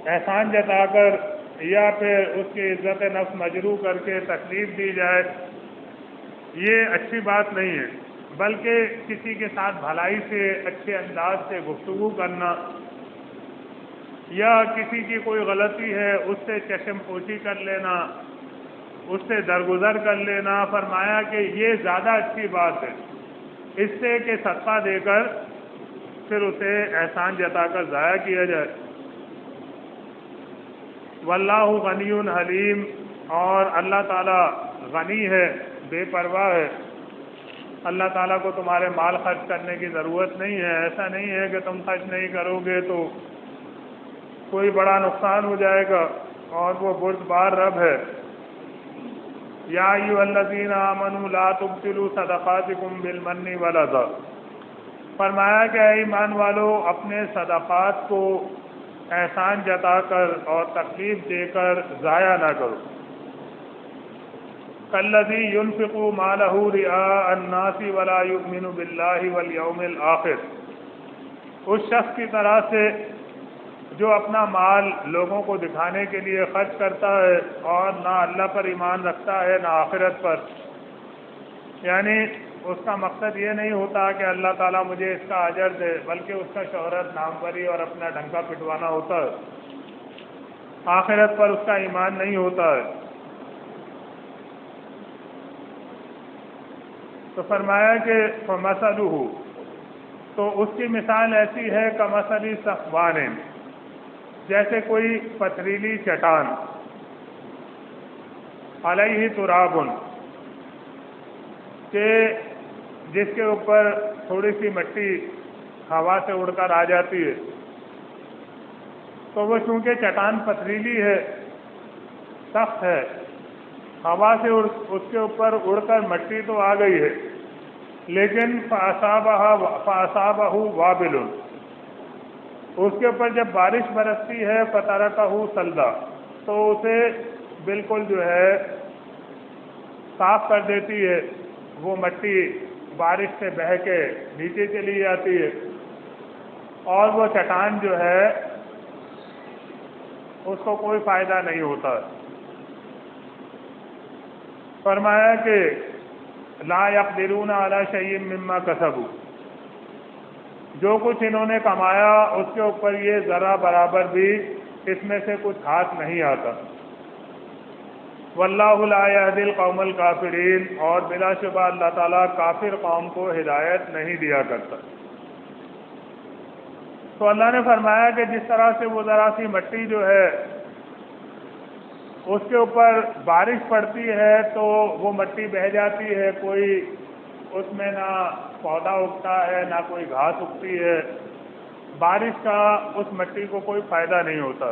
[SPEAKER 1] احسان جتا کر یا پھر اس کی عزت نفس مجروح کر کے تکلیف دی جائے یہ اچھی بات نہیں ہے، بلکہ کسی کے ساتھ بھلائی سے اچھے انداز سے گفتگو کرنا یا کسی کی کوئی غلطی ہے اس سے چشم پوشی کر لینا، اس سے درگزر کر لینا، فرمایا کہ یہ زیادہ اچھی بات ہے اس سے کہ صدقہ دے کر پھر اسے احسان جتا کر ضائع کیا جائے۔ واللہ غنی حلیم، اور اللہ تعالیٰ غنی ہے، بے پرواہ ہے، اللہ تعالیٰ کو تمہارے مال خرچ کرنے کی ضرورت نہیں ہے، ایسا نہیں ہے کہ تم خرچ نہیں کرو گے تو کوئی بڑا نقصان ہو جائے گا، اور وہ بردبار رب ہے۔ یا ایھا الذین آمنوا لا تبطلوا صدقاتکم بالمن والاذی، فرمایا کہ اے ایمان والو اپنے صدقات کو احسان جتا کر اور تکلیف دے کر ضائع نہ کرو۔ کالذی ينفق مالہ رئاء الناس ولا یؤمن باللہ والیوم الآخر، اس شخص کی طرح سے جو اپنا مال لوگوں کو دکھانے کے لیے خرچ کرتا ہے اور نہ اللہ پر ایمان رکھتا ہے نہ آخرت پر، یعنی اس کا مقصد یہ نہیں ہوتا کہ اللہ تعالیٰ مجھے اس کا اجر دے، بلکہ اس کا شہرت، ناموری اور اپنا ڈنکا پٹوانا ہوتا ہے، آخرت پر اس کا ایمان نہیں ہوتا ہے۔ تو فرمایا کہ فمثلہ، تو اس کی مثال ایسی ہے کمثل صفوان، جیسے کوئی پتھریلی چٹان، علیہ تراب، کہ جس کے اوپر تھوڑی سی مٹی ہوا سے اڑ کر آ جاتی ہے، تو وہ چونکہ چٹان پتھریلی ہے، سخت ہے، ہوا سے اس کے اوپر اڑ کر مٹی تو آ گئی ہے، لیکن فَأَصَابَهُ وَابِلٌ، اس کے اوپر جب بارش برستی ہے فَتَرَكَهُ صَلْدًا، تو اسے بالکل جو ہے صاف کر دیتی ہے، وہ مٹی بارش سے بہہ کے نیچے چلی جاتی ہے، اور وہ چٹان جو ہے اس کو کوئی فائدہ نہیں ہوتا۔ فرمایا کہ لا یقدرون علی شیء مما کسبوا، جو کچھ انہوں نے کمایا اس کے اوپر یہ ذرا برابر بھی اس میں سے کچھ ہاتھ نہیں آتا۔ واللہ لا یہدی القوم الکافرین، اور بلا شبہ اللہ تعالیٰ کافر قوم کو ہدایت نہیں دیا کرتا۔ تو اللہ نے فرمایا کہ جس طرح سے وہ ذرا سی مٹی جو ہے اس کے اوپر بارش پڑتی ہے تو وہ مٹی بہہ جاتی ہے، کوئی اس میں نہ پودا اگتا ہے نہ کوئی گھاس اگتی ہے، بارش کا اس مٹی کو کوئی فائدہ نہیں ہوتا۔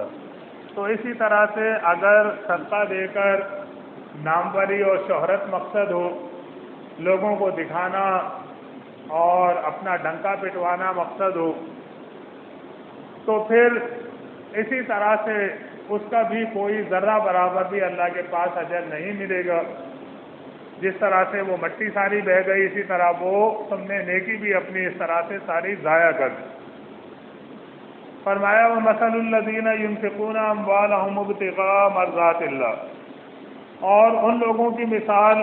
[SPEAKER 1] تو اسی طرح سے اگر صدقہ دے کر ناموری اور شہرت مقصد ہو، لوگوں کو دکھانا اور اپنا ڈنکا پٹوانا مقصد ہو، تو پھر اسی طرح سے اس کا بھی کوئی ذرہ برابر بھی اللہ کے پاس اجر نہیں ملے گا۔ جس طرح سے وہ مٹی ساری بہہ گئی، اسی طرح وہ تم نے نیکی بھی اپنی اس طرح سے ساری ضائع کر دی۔ فرمایا وَمَثَلُ الَّذِينَ يُنْفِقُونَ أَمْوَالَهُمُ ابْتِغَاءَ مَرْضَاتِ اللَّهِ، اور ان لوگوں کی مثال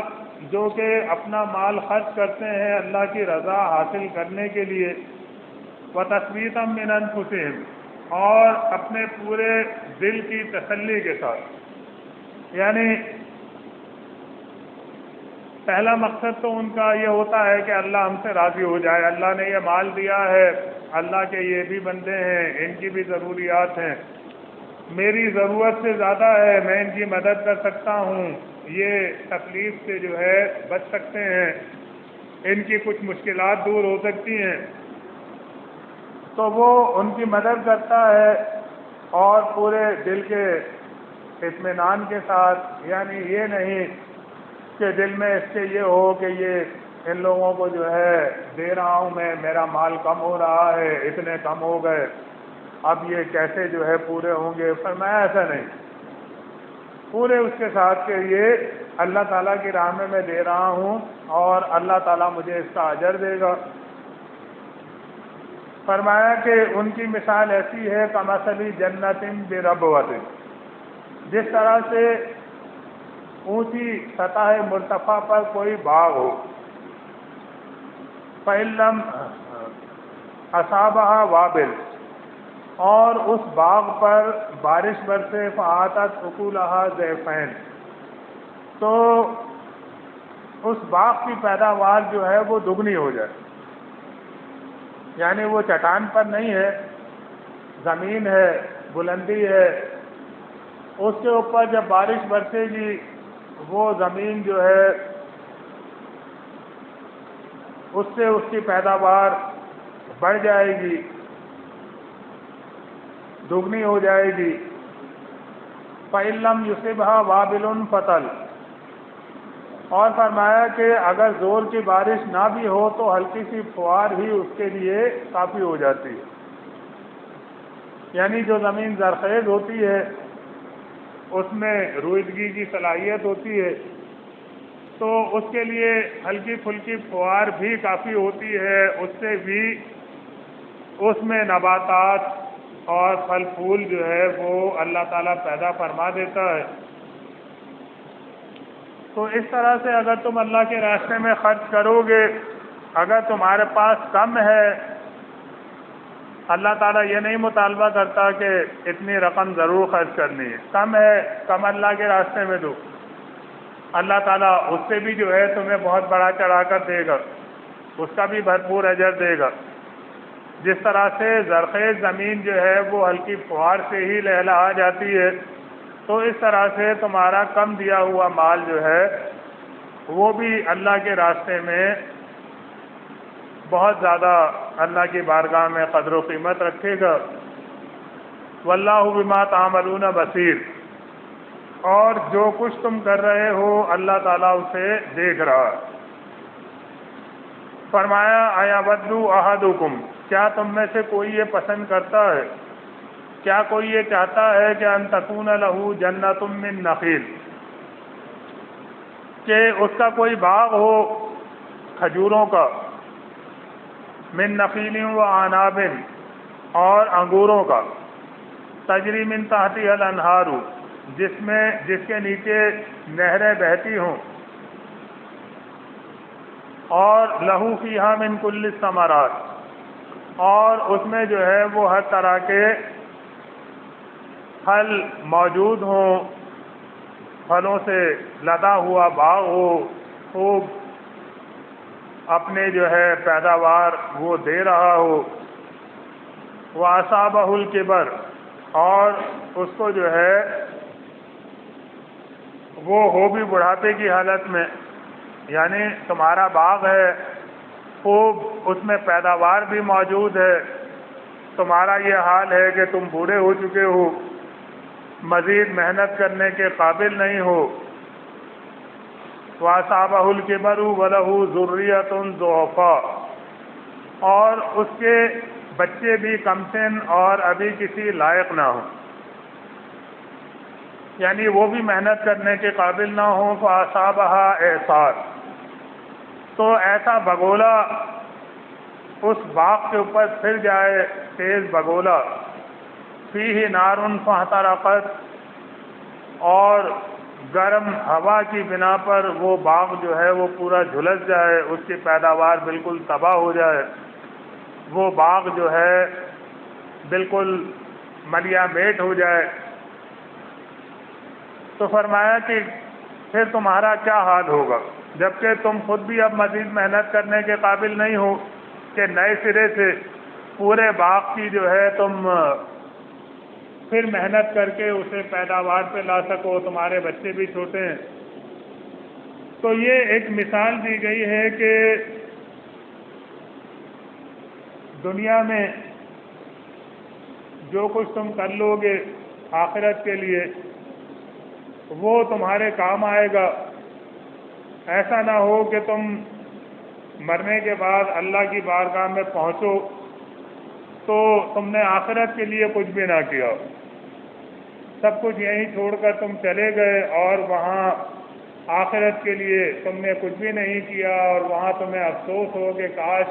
[SPEAKER 1] جو کہ اپنا مال خرچ کرتے ہیں اللہ کی رضا حاصل کرنے کے لیے، وَتَثْبِيتًا مِّنْ أَنفُسِهِمْ، اور اپنے پورے دل کی تسلی کے ساتھ، یعنی پہلا مقصد تو ان کا یہ ہوتا ہے کہ اللہ ہم سے راضی ہو جائے، اللہ نے یہ مال دیا ہے، اللہ کے یہ بھی بندے ہیں، ان کی بھی ضروریات ہیں، میری ضرورت سے زیادہ ہے، میں ان کی مدد کر سکتا ہوں، یہ تکلیف سے جو ہے بچ سکتے ہیں، ان کی کچھ مشکلات دور ہو سکتی ہیں، تو وہ ان کی مدد کرتا ہے اور پورے دل کے اطمینان کے ساتھ، یعنی یہ نہیں کہ دل میں اس کے یہ ہو کہ یہ ان لوگوں کو جو ہے دے رہا ہوں میں، میرا مال کم ہو رہا ہے، اتنے کم ہو گئے، اب یہ کیسے جو ہے پورے ہوں گے۔ فرمایا ایسا نہیں، پورے اس کے ساتھ کہ یہ اللہ تعالیٰ کی راہ میں دے رہا ہوں اور اللہ تعالیٰ مجھے اس کا اجر دے گا۔ فرمایا کہ ان کی مثال ایسی ہے کمثلی جنت بربوۃ، جس طرح سے اونچی سطح مرتفع پر کوئی باغ ہو، فَإِلَّمْ أَصَابَهَا وابل، اور اس باغ پر بارش برسے، فَآتَتْ أُكُلَهَا ضِعْفَيْنِ، تو اس باغ کی پیداوار جو ہے وہ دگنی ہو جائے، یعنی وہ چٹان پر نہیں ہے، زمین ہے، بلندی ہے، اس کے اوپر جب بارش برسے گی وہ زمین جو ہے اس سے اس کی پیداوار بڑھ جائے گی، دگنی ہو جائے گی۔ فَإِن لَّمْ يُصِبْهَا وَابِلٌ فَطَلٌ، اور فرمایا کہ اگر زور کی بارش نہ بھی ہو تو ہلکی سی فوار ہی اس کے لیے کافی ہو جاتی ہے، یعنی جو زمین زرخیز ہوتی ہے اس میں روئیدگی کی صلاحیت ہوتی ہے، تو اس کے لیے ہلکی پھلکی فوار بھی کافی ہوتی ہے، اس سے بھی اس میں نباتات اور پھل پھول جو ہے وہ اللہ تعالیٰ پیدا فرما دیتا ہے۔ تو اس طرح سے اگر تم اللہ کے راستے میں خرچ کرو گے، اگر تمہارے پاس کم ہے، اللہ تعالیٰ یہ نہیں مطالبہ کرتا کہ اتنی رقم ضرور خرچ کرنی ہے، کم ہے، کم اللہ کے راستے میں دو، اللہ تعالیٰ اس سے بھی جو ہے تمہیں بہت بڑا چڑھا کر دے گا، اس کا بھی بھرپور اجر دے گا۔ جس طرح سے زرخیز زمین جو ہے وہ ہلکی فوار سے ہی لہلہا جاتی ہے، تو اس طرح سے تمہارا کم دیا ہوا مال جو ہے وہ بھی اللہ کے راستے میں بہت زیادہ اللہ کی بارگاہ میں قدر و قیمت رکھے گا۔ واللہ بما تعملون بصیر، اور جو کچھ تم کر رہے ہو اللہ تعالیٰ اسے دیکھ رہا۔ فرمایا اَیَوَدُّ أَحَدُکُم، کیا تم میں سے کوئی یہ پسند کرتا ہے، کیا کوئی یہ چاہتا ہے کہ ان تکون لہ جنۃ من نخیل، کہ اس کا کوئی باغ ہو کھجوروں کا، من نخیل و اعناب، اور انگوروں کا، تجری من تحتها الانہار، جس کے نیچے نہریں بہتی ہوں، اور لہو فیہا من کل الثمرات، اور اس میں جو ہے وہ ہر طرح کے پھل موجود ہوں، پھلوں سے لدا ہوا باغ ہو، خوب اپنے جو ہے پیداوار وہ دے رہا ہو، وَأَصَابَهُ الْكِبَرُ، اور اس کو جو ہے وہ ہو بھی بڑھاپے کی حالت میں، یعنی تمہارا باغ ہے، خوب اس میں پیداوار بھی موجود ہے، تمہارا یہ حال ہے کہ تم بوڑھے ہو چکے ہو، مزید محنت کرنے کے قابل نہیں ہو، وَأَصَابَهُ الْكِبَرُ وَلَهُ ذُرِّيَّةٌ ضُعَفَاءُ، اور اس کے بچے بھی کم سن اور ابھی کسی لائق نہ ہوں، یعنی وہ بھی محنت کرنے کے قابل نہ ہوں، فَأَصَابَهَا إِعْصَارٌ، تو ایسا بگولا اس باغ کے اوپر پھر جائے، تیز بگولا، فیہ نار فاحترقت، اور گرم ہوا کی بنا پر وہ باغ جو ہے وہ پورا جھلس جائے، اس کی پیداوار بالکل تباہ ہو جائے، وہ باغ جو ہے بالکل ملیا میٹ ہو جائے۔ تو فرمایا کہ پھر تمہارا کیا حال ہوگا، جبکہ تم خود بھی اب مزید محنت کرنے کے قابل نہیں ہو کہ نئے سرے سے پورے باغ کی جو ہے تم پھر محنت کر کے اسے پیداوار پہ لا سکو، تمہارے بچے بھی چھوٹے ہیں۔ تو یہ ایک مثال دی گئی ہے کہ دنیا میں جو کچھ تم کر لو گے آخرت کے لیے وہ تمہارے کام آئے گا۔ ایسا نہ ہو کہ تم مرنے کے بعد اللہ کی بارگاہ میں پہنچو تو تم نے آخرت کے لیے کچھ بھی نہ کیا، سب کچھ یہیں چھوڑ کر تم چلے گئے اور وہاں آخرت کے لیے تم نے کچھ بھی نہیں کیا، اور وہاں تمہیں افسوس ہو کہ کاش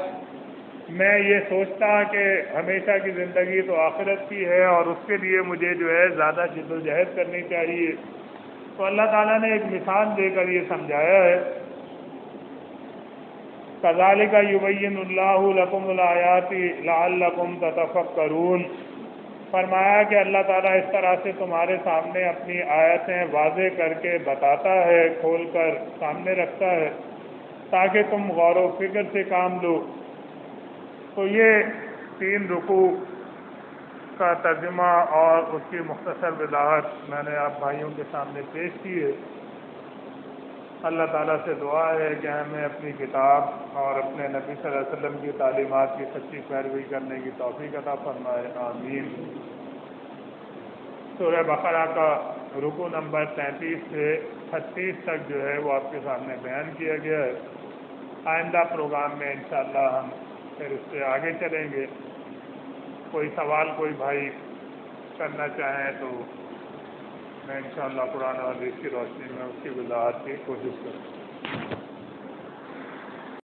[SPEAKER 1] میں یہ سوچتا کہ ہمیشہ کی زندگی تو آخرت کی ہے اور اس کے لیے مجھے جو ہے زیادہ جد و جہد کرنی چاہیے۔ تو اللہ تعالیٰ نے ایک مثال دے کر یہ سمجھایا ہے، كَذَلِكَ يُبَيِّنُ اللَّهُ لَكُمُ الْآيَاتِ لَعَلَّكُمْ تَتَفَكَّرُونَ۔ فرمایا کہ اللہ تعالیٰ اس طرح سے تمہارے سامنے اپنی آیتیں واضح کر کے بتاتا ہے، کھول کر سامنے رکھتا ہے تاکہ تم غور و فکر سے کام لو۔ تو یہ 3 رکوع کا ترجمہ اور اس کی مختصر وضاحت میں نے آپ بھائیوں کے سامنے پیش کی ہے۔ اللہ تعالیٰ سے دعا ہے کہ ہمیں اپنی کتاب اور اپنے نبی صلی اللہ علیہ وسلم کی تعلیمات کی سچی پیروی کرنے کی توفیق عطا فرمائے، آمین۔ سورہ بقرہ کا رکوع نمبر 33 سے 36 تک جو ہے وہ آپ کے سامنے بیان کیا گیا ہے۔ آئندہ پروگرام میں انشاءاللہ ہم پھر اس سے آگے چلیں گے۔ کوئی سوال کوئی بھائی کرنا چاہیں تو میں انشاءاللہ قرآن و حدیث کی روشنی میں اس کی وضاحت کی کوشش کروں۔